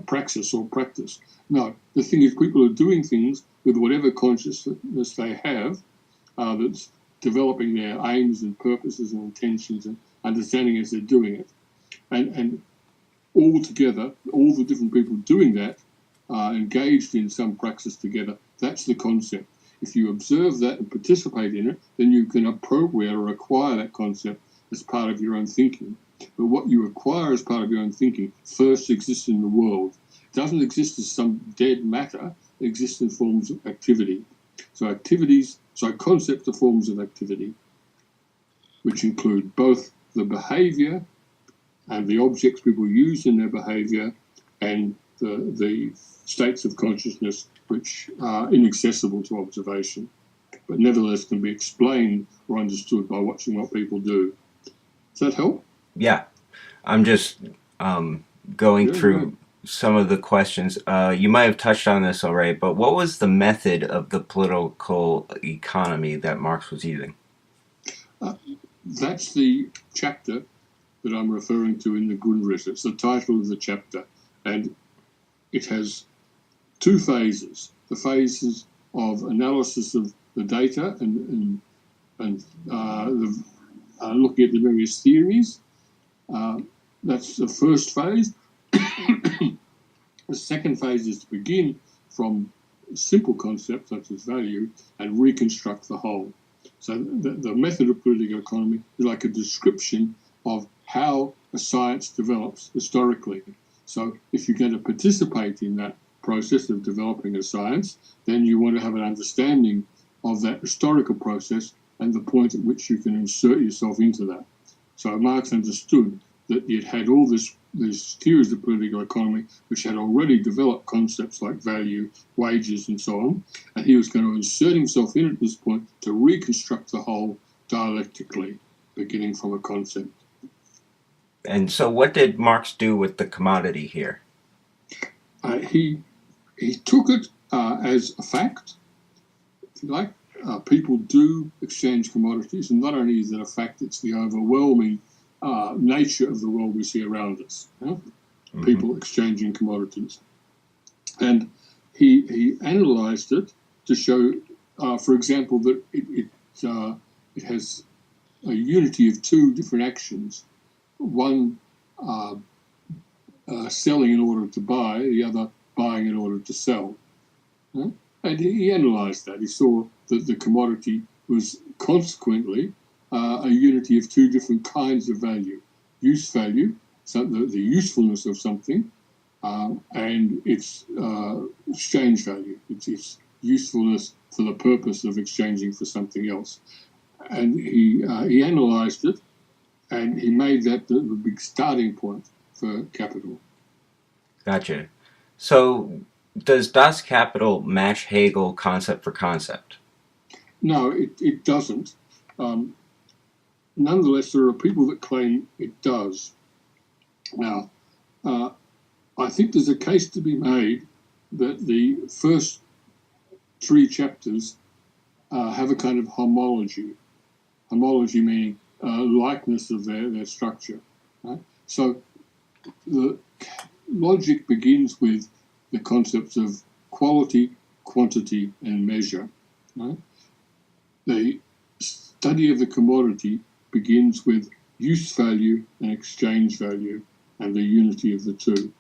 praxis or practice. No, the thing is, people are doing things with whatever consciousness they have that's developing their aims and purposes and intentions and understanding as they're doing it. And all together, all the different people doing that are engaged in some praxis together. That's the concept. If you observe that and participate in it, then you can appropriate or acquire that concept as part of your own thinking. But what you acquire as part of your own thinking first exists in the world. It doesn't exist as some dead matter. It exists in forms of activity. So concepts are forms of activity, which include both the behaviour and the objects people use in their behaviour and the states of consciousness which are inaccessible to observation, but nevertheless can be explained or understood by watching what people do. Does that help? Yeah. I'm just going through some of the questions. You might have touched on this already, but what was the method of the political economy that Marx was using? That's the chapter that I'm referring to in the Grundrisse. It's the title of the chapter, and it has two phases. The phases of analysis of the data and looking at the various theories. That's the first phase. The second phase is to begin from simple concepts such as value and reconstruct the whole. So the method of political economy is like a description of how a science develops historically. So if you're going to participate in that process of developing a science, then you want to have an understanding of that historical process and the point at which you can insert yourself into that. So Marx understood that it had all these theories of political economy which had already developed concepts like value, wages, and so on, and he was going to insert himself in at this point to reconstruct the whole dialectically, beginning from a concept. And so what did Marx do with the commodity here? He took it as a fact, if you like. People do exchange commodities, and not only is it a fact, it's the overwhelming nature of the world we see around us. People exchanging commodities. And he analysed it to show, for example, that it has a unity of two different actions. One selling in order to buy, the other buying in order to sell. And he analysed that. He saw that the commodity was consequently a unity of two different kinds of value. Use value, so the usefulness of something, and its exchange value, its usefulness for the purpose of exchanging for something else. And he analysed it, and he made that the big starting point for capital. Gotcha. So does Das Kapital match Hegel concept for concept? No, it doesn't. Nonetheless, there are people that claim it does. Now, I think there's a case to be made that the first three chapters have a kind of homology. Homology meaning likeness of their structure. Right? So the logic begins with the concepts of quality, quantity, and measure. Right? The study of the commodity begins with use value and exchange value and the unity of the two.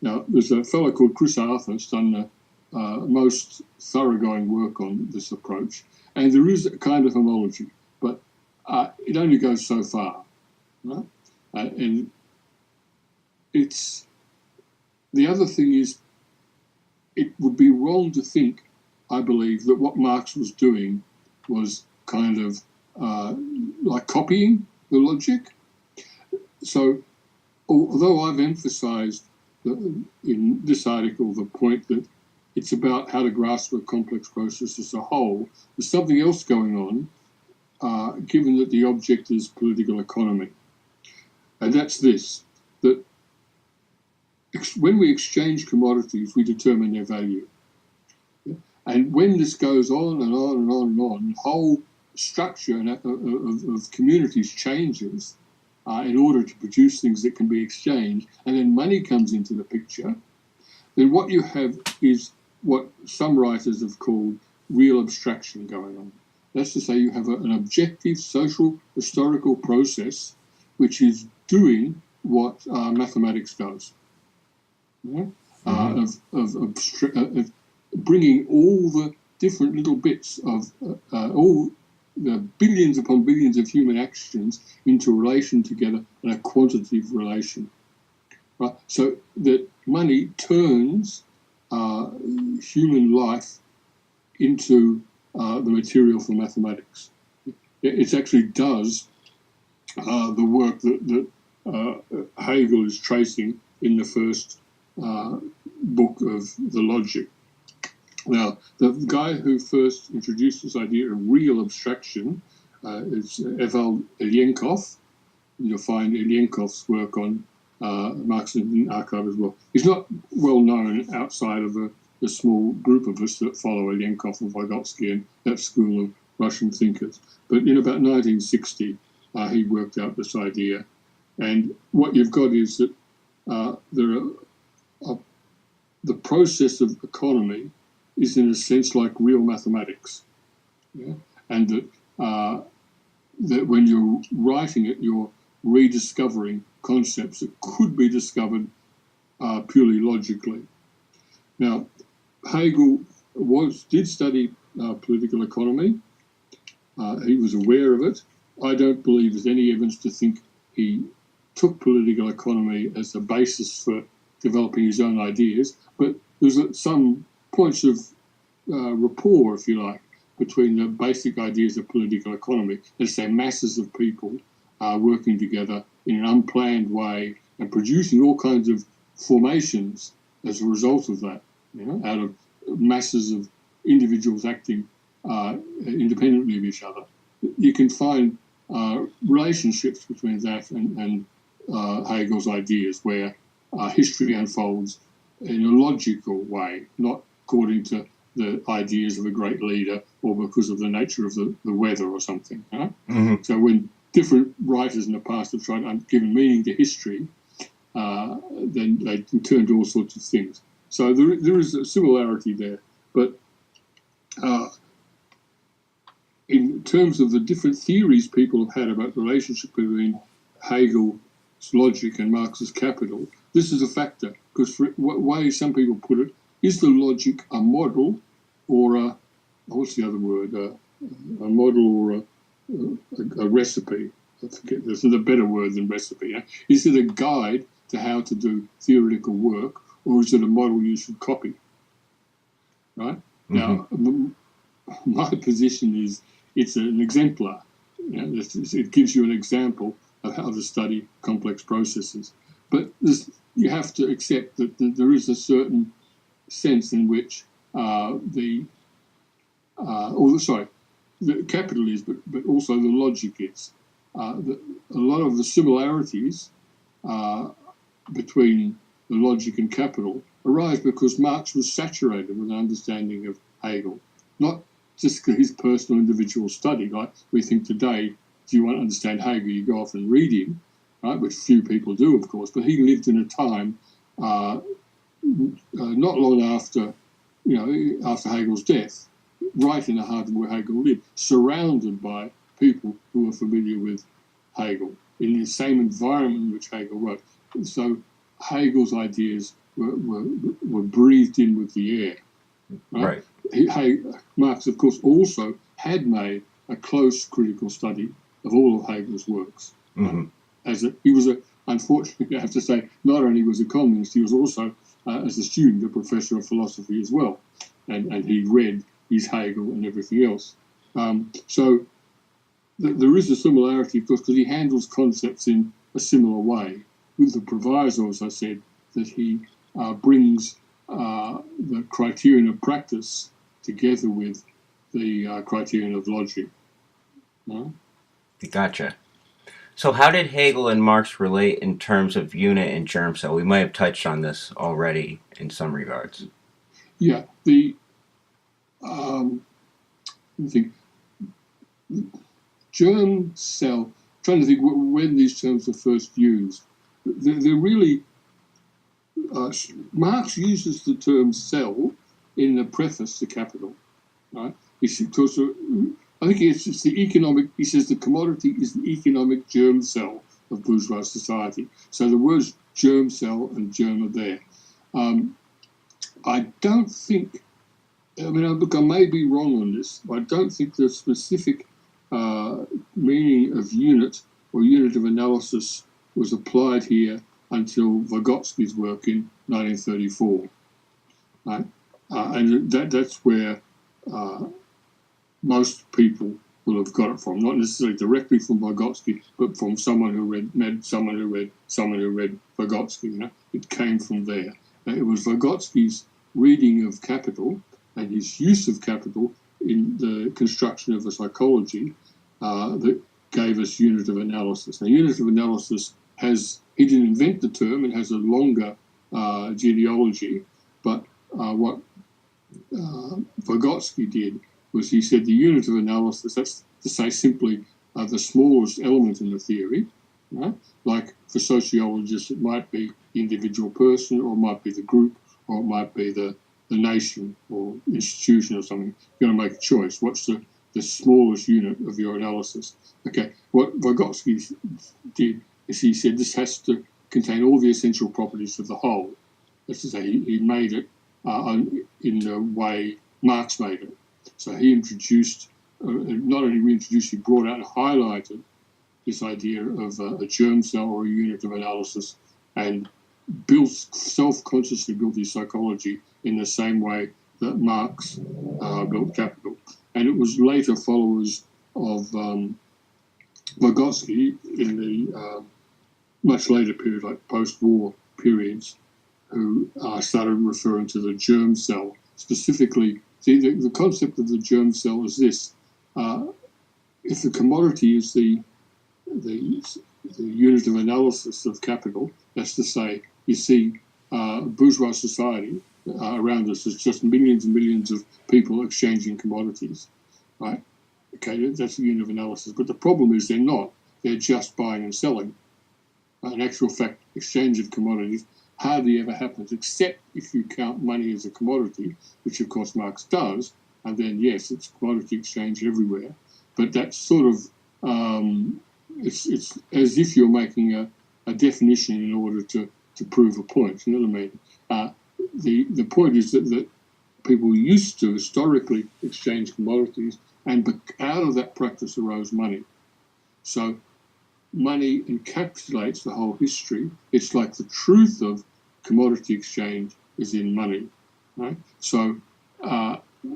Now, there's a fellow called Chris Arthur's done the most thoroughgoing work on this approach, and there is a kind of homology, but it only goes so far. Right? And it's the other thing is, it would be wrong to think, I believe, that what Marx was doing was kind of like copying the logic. So, although I've emphasized in this article the point that it's about how to grasp a complex process as a whole, there's something else going on, given that the object is political economy. And that's this, that when we exchange commodities, we determine their value. And when this goes on and on and on and on, the whole structure of communities changes in order to produce things that can be exchanged, and then money comes into the picture, then what you have is what some writers have called real abstraction going on. That's to say, you have an objective social historical process which is doing what mathematics does. Of bringing all the different little bits of all the billions upon billions of human actions into relation together in a quantitative relation. Right? So that money turns human life into the material for mathematics. It actually does the work that Hegel is tracing in the first book of the Logic. Now, the guy who first introduced this idea of real abstraction is Eval Ilyenkov. You'll find Ilyenkov's work on Marx and Lenin archive as well. He's not well known outside of the small group of us that follow Ilyenkov and Vygotsky and that school of Russian thinkers. But in about 1960, he worked out this idea. And what you've got is that the process of economy is in a sense like real mathematics. Yeah? And that when you're writing it, you're rediscovering concepts that could be discovered purely logically. Now, Hegel did study political economy. He was aware of it. I don't believe there's any evidence to think he took political economy as the basis for developing his own ideas, but there's some points of rapport, if you like, between the basic ideas of political economy. Let's say masses of people working together in an unplanned way and producing all kinds of formations as a result of that, out of masses of individuals acting independently of each other. You can find relationships between that and Hegel's ideas, where history unfolds in a logical way, not according to the ideas of a great leader or because of the nature of the weather or something. Mm-hmm. So when different writers in the past have tried to give meaning to history, then they can turn to all sorts of things. So there is a similarity there. But in terms of the different theories people have had about the relationship between Hegel's logic and Marx's Capital, this is a factor, because for way some people put it, is the logic a model or what's the other word? A model or a recipe? I forget, there's a better word than recipe. Is it a guide to how to do theoretical work, or is it a model you should copy? Right? Mm-hmm. Now, my position is it's an exemplar. It gives you an example of how to study complex processes. But you have to accept that there is a certain sense in which the capital is, but also the logic is. A lot of the similarities between the logic and capital arise because Marx was saturated with an understanding of Hegel, not just his personal individual study. Like we think today, if you want to understand Hegel, you go off and read him, right? Which few people do, of course. But he lived in a time not long after, after Hegel's death, right in the heart of where Hegel lived, surrounded by people who were familiar with Hegel in the same environment in which Hegel wrote. And so Hegel's ideas were breathed in with the air. Right. Marx, of course, also had made a close critical study of all of Hegel's works. Mm-hmm. He was unfortunately, I have to say, not only was a communist, he was also, as a student, a professor of philosophy as well, and he read his Hegel and everything else. So there is a similarity, of course, because he handles concepts in a similar way, with the proviso, as I said, that he brings the criterion of practice together with the criterion of logic. No? Gotcha. So how did Hegel and Marx relate in terms of unit and germ cell? We might have touched on this already in some regards. Yeah, the germ cell, I'm trying to think when these terms were first used. They're really, Marx uses the term cell in the preface to Capital, right? I think it's the economic, he says the commodity is the economic germ cell of bourgeois society. So the words germ cell and germ are there. I don't think, look, I may be wrong on this, but I don't think the specific meaning of unit or unit of analysis was applied here until Vygotsky's work in 1934. Right? And that's where most people will have got it from, not necessarily directly from Vygotsky, but from someone who read someone who read Vygotsky. It came from there. It was Vygotsky's reading of Capital and his use of Capital in the construction of a psychology that gave us unit of analysis. Now, unit of analysis he didn't invent the term, it has a longer genealogy, but what Vygotsky did was he said the unit of analysis, that's to say simply the smallest element in the theory, right? Like for sociologists, it might be the individual person, or it might be the group, or it might be the nation or institution or something. You've got to make a choice. What's the smallest unit of your analysis? Okay, what Vygotsky did is he said this has to contain all the essential properties of the whole. That's to say, he made it in the way Marx made it. So he introduced, not only reintroduced, he brought out and highlighted this idea of a germ cell or a unit of analysis, and self-consciously built his psychology in the same way that Marx built Capital. And it was later followers of Vygotsky in the much later period, like post-war periods, who started referring to the germ cell. Specifically, see, the concept of the germ cell is this. If the commodity is the unit of analysis of capital, that's to say, you see bourgeois society around us is just millions and millions of people exchanging commodities, right? Okay, that's the unit of analysis. But the problem is they're not. They're just buying and selling. In actual fact, exchange of commodities hardly ever happens, except if you count money as a commodity, which of course Marx does, and then yes, it's commodity exchange everywhere. But that's sort of, it's as if you're making a definition in order to prove a point, you know what I mean? The point is that people used to historically exchange commodities, and out of that practice arose money. So money encapsulates the whole history. It's like the truth of commodity exchange is in money, right? So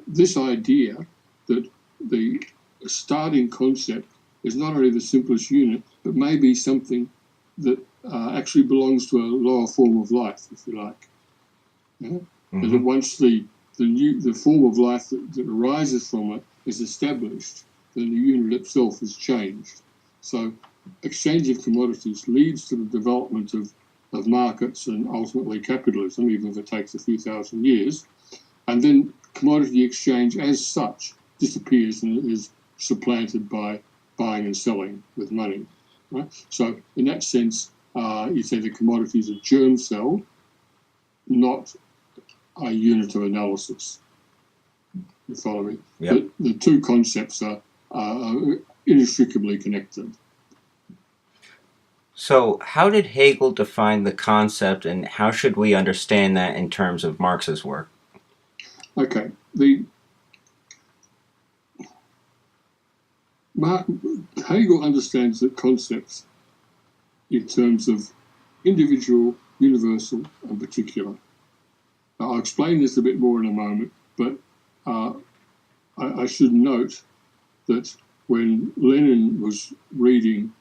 this idea that the starting concept is not only the simplest unit, but maybe something that actually belongs to a lower form of life, if you like. Yeah? Mm-hmm. That once the form of life that arises from it is established, then the unit itself is changed. So exchange of commodities leads to the development of markets and ultimately capitalism, even if it takes a few thousand years. And then commodity exchange as such disappears and is supplanted by buying and selling with money. Right? So in that sense, you say the commodity is a germ cell, not a unit of analysis. You follow me? Yep. The two concepts are inextricably connected. So how did Hegel define the concept, and how should we understand that in terms of Marx's work? Okay. Hegel understands the concepts in terms of individual, universal, and particular. I'll explain this a bit more in a moment, but I should note that when Lenin was reading,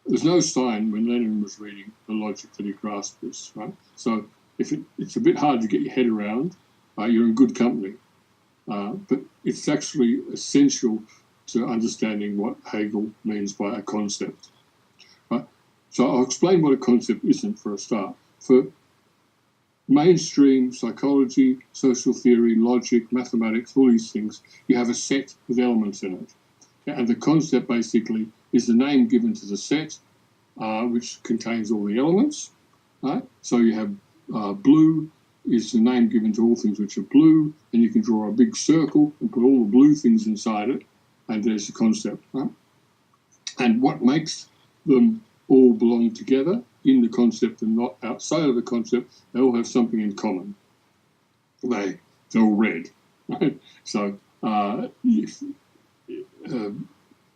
there's no sign when Lenin was reading the logic that he grasped this, right? So if it's a bit hard to get your head around, you're in good company. But it's actually essential to understanding what Hegel means by a concept. Right? So I'll explain what a concept isn't for a start. For mainstream psychology, social theory, logic, mathematics, all these things, you have a set with elements in it. And the concept basically is the name given to the set, which contains all the elements. Right? So you have blue is the name given to all things which are blue, and you can draw a big circle and put all the blue things inside it, and there's the concept. Right? And what makes them all belong together in the concept and not outside of the concept, they all have something in common. They're all red. Right? So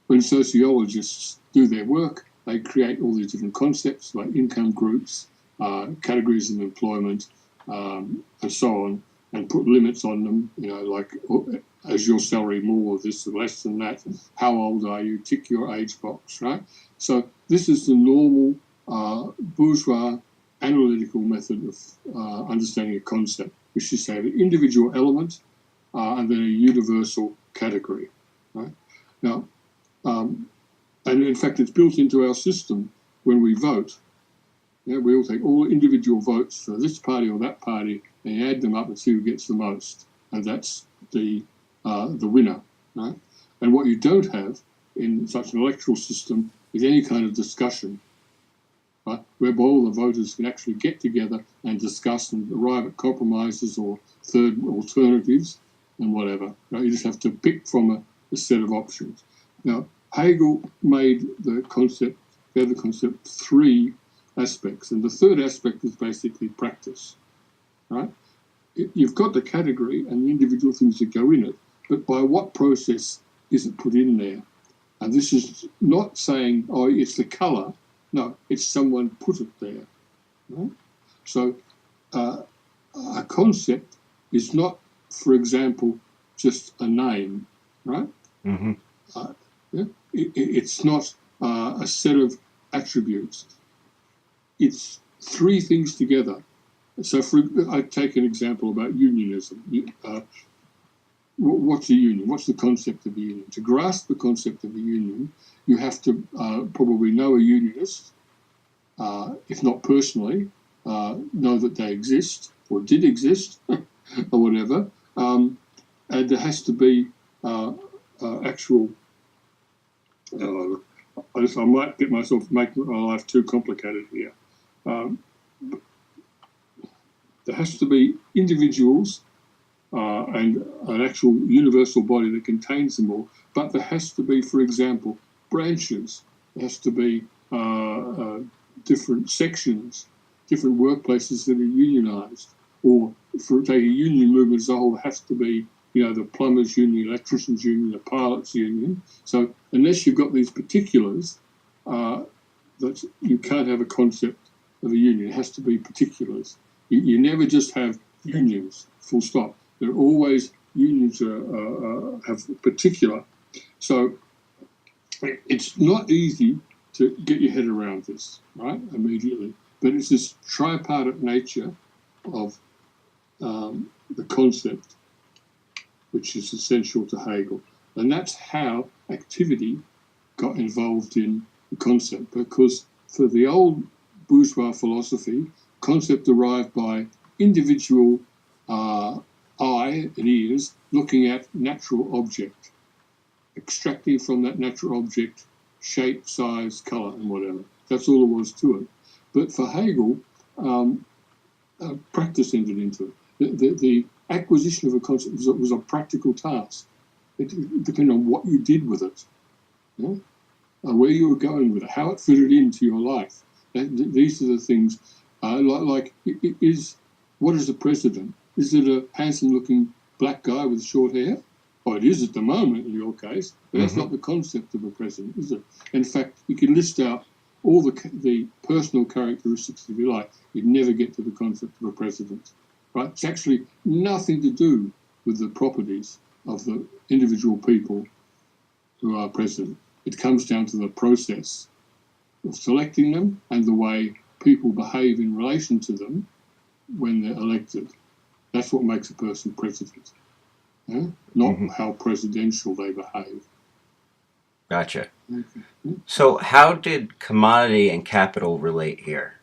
when sociologists do their work, they create all these different concepts like income groups, categories of employment, and so on, and put limits on them, you know, like, is your salary more or this or less than that? How old are you? Tick your age box, right? So this is the normal bourgeois analytical method of understanding a concept, which is to have an individual element and then a universal category, right? Now, and in fact, it's built into our system when we vote. Yeah, we all take all individual votes for this party or that party, and you add them up and see who gets the most, and that's the winner, right? And what you don't have in such an electoral system is any kind of discussion, right? Whereby all the voters can actually get together and discuss and arrive at compromises or third alternatives and whatever. Right? You just have to pick from a set of options. Now, Hegel made the concept three aspects, and the third aspect is basically practice, right? you've got the category and the individual things that go in it, but by what process is it put in there? And this is not saying, oh, it's the colour. No, it's someone put it there. Right? So a concept is not, for example, just a name, right? Mm-hmm. It's not a set of attributes. It's three things together. So I take an example about unionism. What's a union? What's the concept of a union? To grasp the concept of a union, you have to probably know a unionist, if not personally, know that they exist or did exist or whatever. And there has to be actual... I might get myself making my life too complicated here. There has to be individuals and an actual universal body that contains them all, but there has to be, for example, branches. There has to be different sections, different workplaces that are unionised. Or for take a union movement as a whole, there has to be, the plumbers union, electricians union, the pilots union. So unless you've got these particulars, that you can't have a concept of a union. It has to be particulars. You never just have unions, full stop. There are always unions have particular. So it's not easy to get your head around this, right, immediately. But it's this tripartite nature of the concept, which is essential to Hegel. And that's how activity got involved in the concept, because for the old bourgeois philosophy, concept derived by individual eye and ears looking at natural object, extracting from that natural object shape, size, colour and whatever. That's all there was to it. But for Hegel, practice entered into it. The acquisition of a concept was a practical task. It depended on what you did with it, where you were going with it, how it fitted into your life. These are the things, what is the president? Is it a handsome-looking black guy with short hair? Oh, it is at the moment in your case, but that's not the concept of a president, is it? In fact, you can list out all the personal characteristics, if you like. You'd never get to the concept of a president, right? It's actually nothing to do with the properties of the individual people who are president. It comes down to the process of selecting them and the way people behave in relation to them when they're elected. That's what makes a person president, not how presidential they behave. Gotcha. Okay. So how did commodity and capital relate here?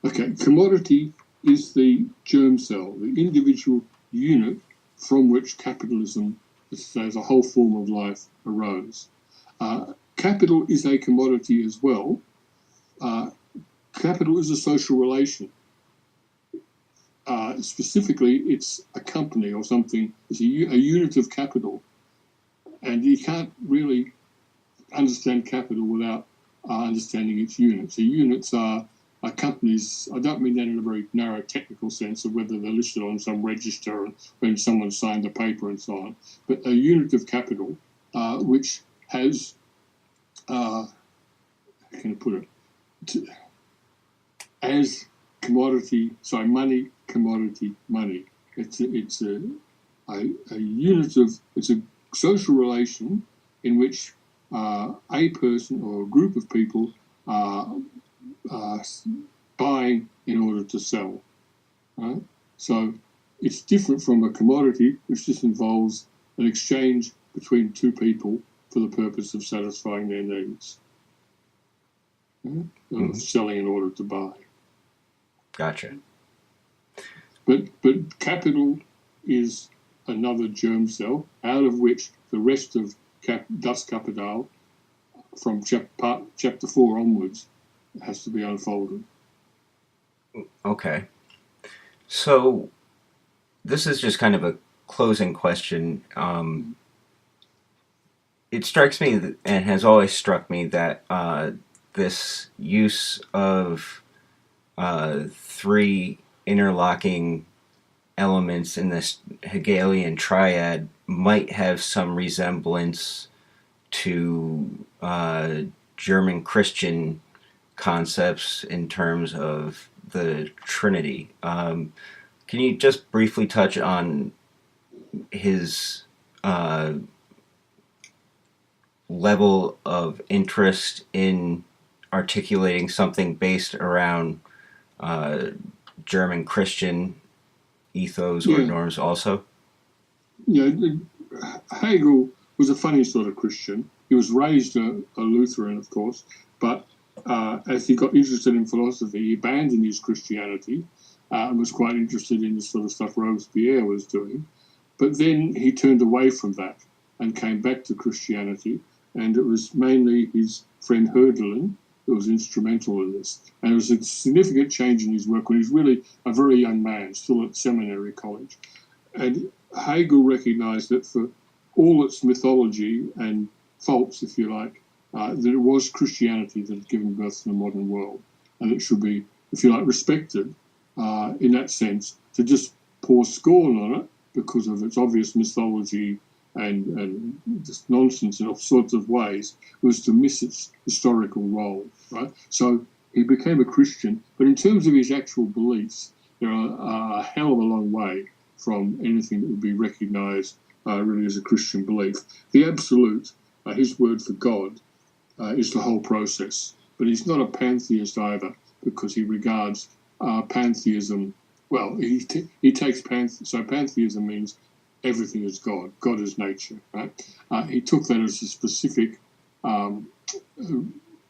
Okay, commodity is the germ cell, the individual unit from which capitalism, as a whole form of life, arose. Capital is a commodity as well. Capital is a social relation. Specifically, it's a company or something. It's a unit of capital. And you can't really understand capital without understanding its units. The units are companies. I don't mean that in a very narrow technical sense of whether they're listed on some register and when someone signed a paper and so on, but a unit of capital which has, how can I put it, as commodity, money, commodity, money. It's a unit of, it's a social relation in which a person or a group of people are buying in order to sell. Right? So it's different from a commodity, which just involves an exchange between two people for the purpose of satisfying their needs. Selling in order to buy. Gotcha. But capital is another germ cell out of which the rest of Das Kapital from chapter 4 onwards has to be unfolded. Okay. So this is just kind of a closing question. It strikes me and has always struck me that this use of three interlocking elements in this Hegelian triad might have some resemblance to German Christian concepts in terms of the Trinity. Can you just briefly touch on his level of interest in articulating something based around German Christian ethos or norms also? Yeah, Hegel was a funny sort of Christian. He was raised a Lutheran, of course, but as he got interested in philosophy, he abandoned his Christianity and was quite interested in the sort of stuff Robespierre was doing. But then he turned away from that and came back to Christianity, and it was mainly his friend Hölderlin who was instrumental in this. And it was a significant change in his work when he was really a very young man, still at seminary college. And Hegel recognised that for all its mythology and faults, if you like, that it was Christianity that had given birth to the modern world, and it should be, if you like, respected in that sense. To just pour scorn on it because of its obvious mythology and just nonsense in all sorts of ways was to miss its historical role, right? So he became a Christian, but in terms of his actual beliefs, they're a hell of a long way from anything that would be recognised really as a Christian belief. The absolute, his word for God, is the whole process. But he's not a pantheist either, because he regards pantheism, well, he takes so pantheism means everything is God. God is nature, right? He took that as a specific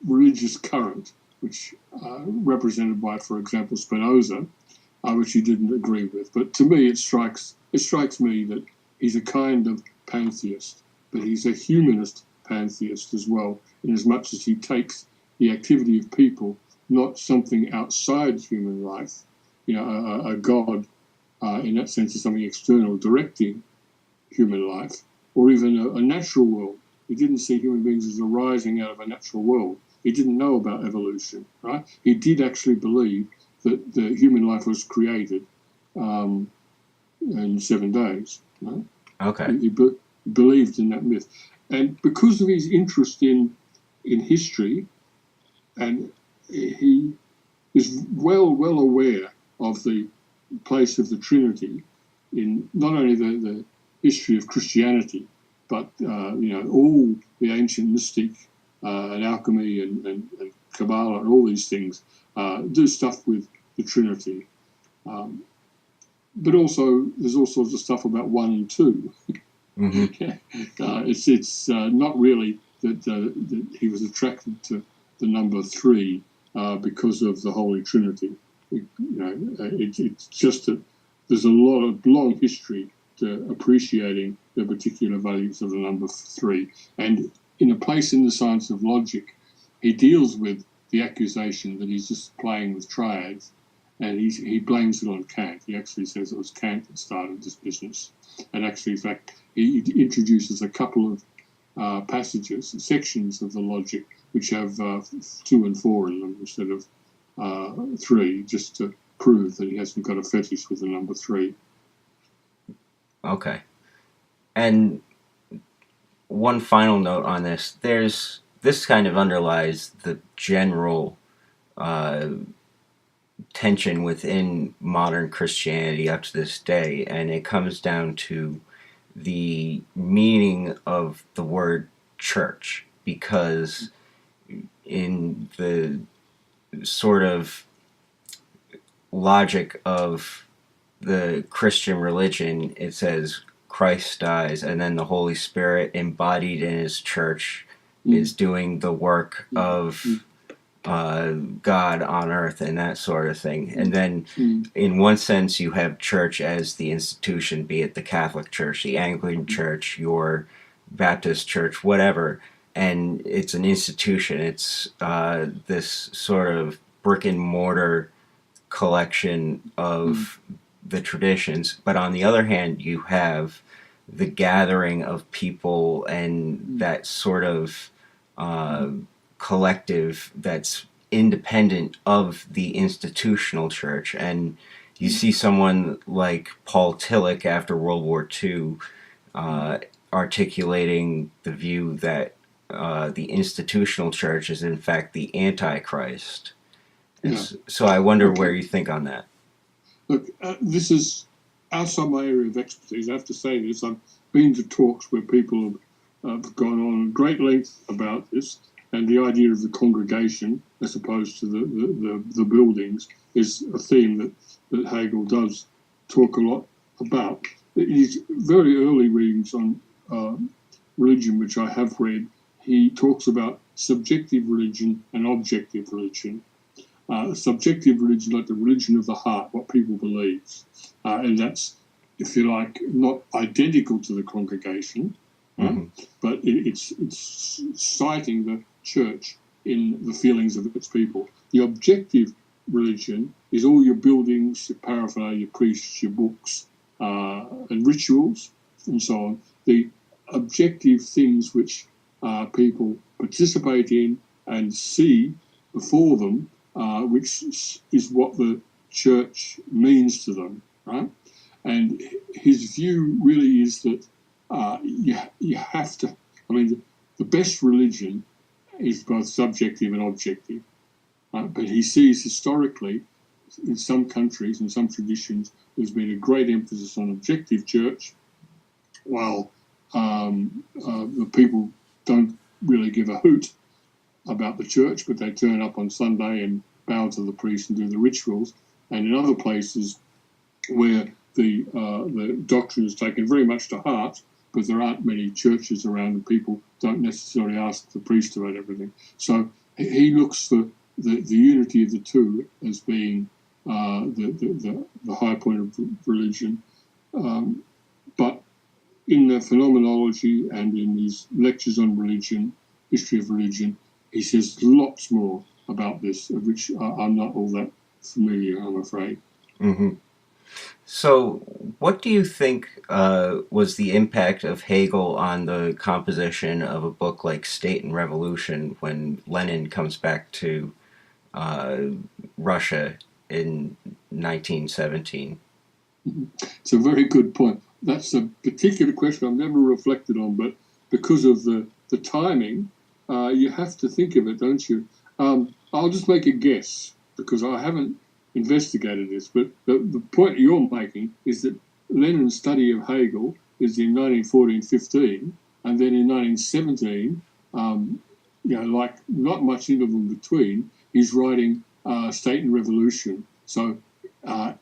religious current, which represented by, for example, Spinoza, which he didn't agree with. But to me, it strikes me that he's a kind of pantheist, but he's a humanist pantheist as well, in as much as he takes the activity of people, not something outside human life, a God in that sense is something external directing human life, or even a natural world. He didn't see human beings as arising out of a natural world. He didn't know about evolution, right? He did actually believe that the human life was created in 7 days. Right? Okay. He believed in that myth. And because of his interest in history, and he is well aware of the place of the Trinity in not only the history of Christianity, but all the ancient mystic and alchemy and Kabbalah and all these things do stuff with the Trinity. But also, there's all sorts of stuff about 1 and 2. Mm-hmm. It's not really that he was attracted to the number 3 because of the Holy Trinity. It's just that there's a long history to appreciating the particular values of the number 3. And in a place in the science of logic, he deals with the accusation that he's just playing with triads, and he blames it on Kant. He actually says it was Kant that started this business. And actually, in fact, he introduces a couple of passages, sections of the logic, which have 2 and 4 in them instead of 3, just to prove that he hasn't got a fetish with the number 3. Okay. And one final note on this. This kind of underlies the general tension within modern Christianity up to this day, and it comes down to the meaning of the word church, because in the sort of logic of the Christian religion, it says Christ dies, and then the Holy Spirit embodied in his church is doing the work of God on earth and that sort of thing. And then in one sense you have church as the institution, be it the Catholic Church, the Anglican Church, your Baptist Church, whatever, and it's an institution. It's this sort of brick and mortar collection of the traditions. But on the other hand, you have the gathering of people and that sort of collective that's independent of the institutional church. And You see someone like Paul Tillich after World War II articulating the view that the institutional church is in fact the Antichrist. And Yeah. so I wonder Okay. where you think on that. Look, this is outside my area of expertise. I have to say this. I've been to talks where people have gone on at great length about this, and the idea of the congregation as opposed to the buildings is a theme that Hegel does talk a lot about. His very early readings on religion, which I have read, he talks about subjective religion and objective religion. Subjective religion, like the religion of the heart, what people believe. And that's, if you like, not identical to the congregation, but it's citing the church in the feelings of its people. The objective religion is all your buildings, your paraphernalia, your priests, your books, and rituals, and so on. The objective things which people participate in and see before them, which is what the church means to them, right? And his view really is that you have to, I mean, the best religion is both subjective and objective. But he sees historically, in some countries and some traditions, there's been a great emphasis on objective church, while the people don't really give a hoot about the church, but they turn up on Sunday and bow to the priest and do the rituals. And in other places where the doctrine is taken very much to heart, but there aren't many churches around and people don't necessarily ask the priest about everything. So he looks for the unity of the two as being the high point of religion. But in the phenomenology and in his lectures on religion, history of religion, he says lots more about this, of which I'm not all that familiar, I'm afraid. Mm-hmm. So, what do you think was the impact of Hegel on the composition of a book like State and Revolution when Lenin comes back to Russia in 1917? It's a very good point. That's a particular question I've never reflected on, but because of the timing, you have to think of it, don't you? I'll just make a guess because I haven't investigated this, but the point you're making is that Lenin's study of Hegel is in 1914-15, and then in 1917, like not much interval between, he's writing State and Revolution. So I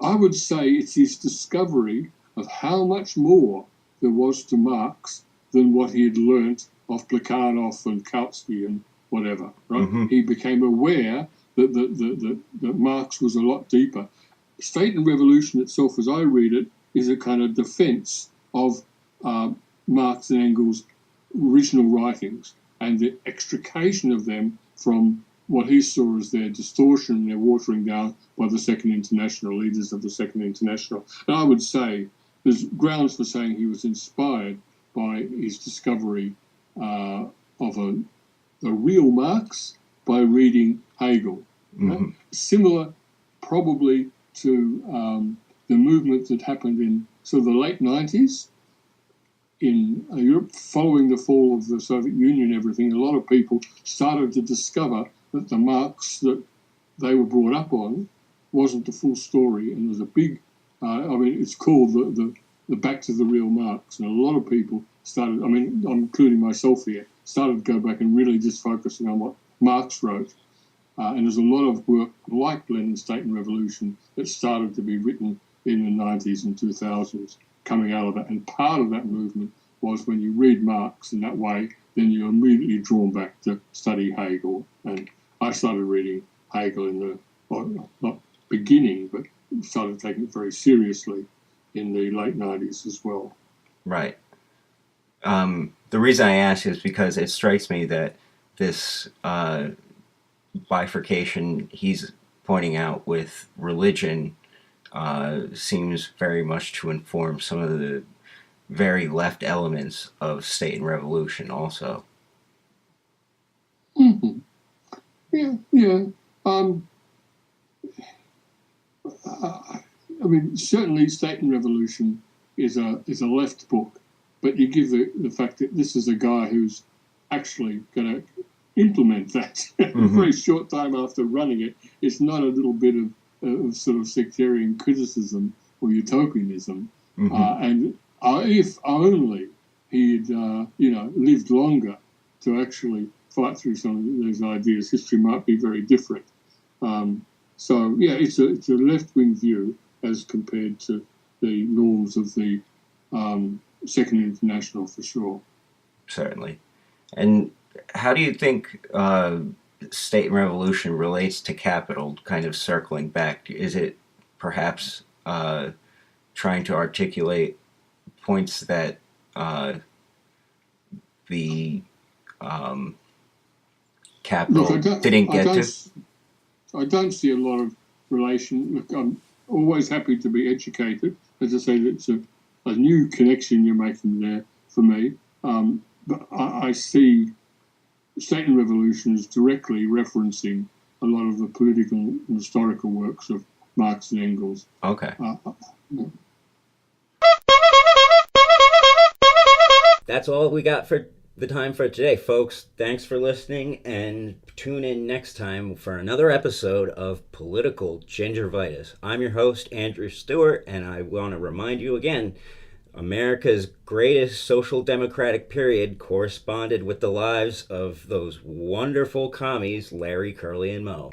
would say it's his discovery of how much more there was to Marx than what he had learnt of Plekhanov and Kautsky and whatever, right? Mm-hmm. He became aware that Marx was a lot deeper. State and Revolution itself, as I read it, is a kind of defence of Marx and Engels' original writings and the extrication of them from what he saw as their distortion, their watering down by the Second International, leaders of the Second International. And I would say there's grounds for saying he was inspired by his discovery of a real Marx by reading Hegel. Mm-hmm. Similar probably to the movement that happened in sort of the late 90s in Europe following the fall of the Soviet Union and everything. A lot of people started to discover that the Marx that they were brought up on wasn't the full story, and there's a big, it's called the Back to the Real Marx, and a lot of people started, I'm including myself here, started to go back and really just focusing on what Marx wrote. And there's a lot of work like Lenin's State and Revolution that started to be written in the 90s and 2000s coming out of that. And part of that movement was when you read Marx in that way, then you're immediately drawn back to study Hegel. And I started reading Hegel in the, well, not beginning, but started taking it very seriously in the late 90s as well. Right. The reason I ask is because it strikes me that this bifurcation he's pointing out with religion seems very much to inform some of the very left elements of State and Revolution also. Mm-hmm. Yeah. I mean, certainly State and Revolution is a left book, but you give the fact that this is a guy who's actually going to implement that a very short time after running it. It's not a little bit of sort of sectarian criticism or utopianism. And if only he'd lived longer to actually fight through some of those ideas, history might be very different. So yeah, it's a left-wing view as compared to the norms of the Second International, for sure. Certainly. And how do you think State and Revolution relates to Capital, kind of circling back? Is it perhaps trying to articulate points that the Capital didn't get to? I don't see a lot of relation. Look, I'm always happy to be educated. As I say, it's a new connection you're making there for me. But I see State and Revolution as directly referencing a lot of the political and historical works of Marx and Engels. Okay. That's all we got for the time for today, folks. Thanks for listening, and tune in next time for another episode of Political Gingervitis. I'm your host, Andrew Stewart, and I want to remind you again, America's greatest social democratic period corresponded with the lives of those wonderful commies, Larry, Curly, and Moe.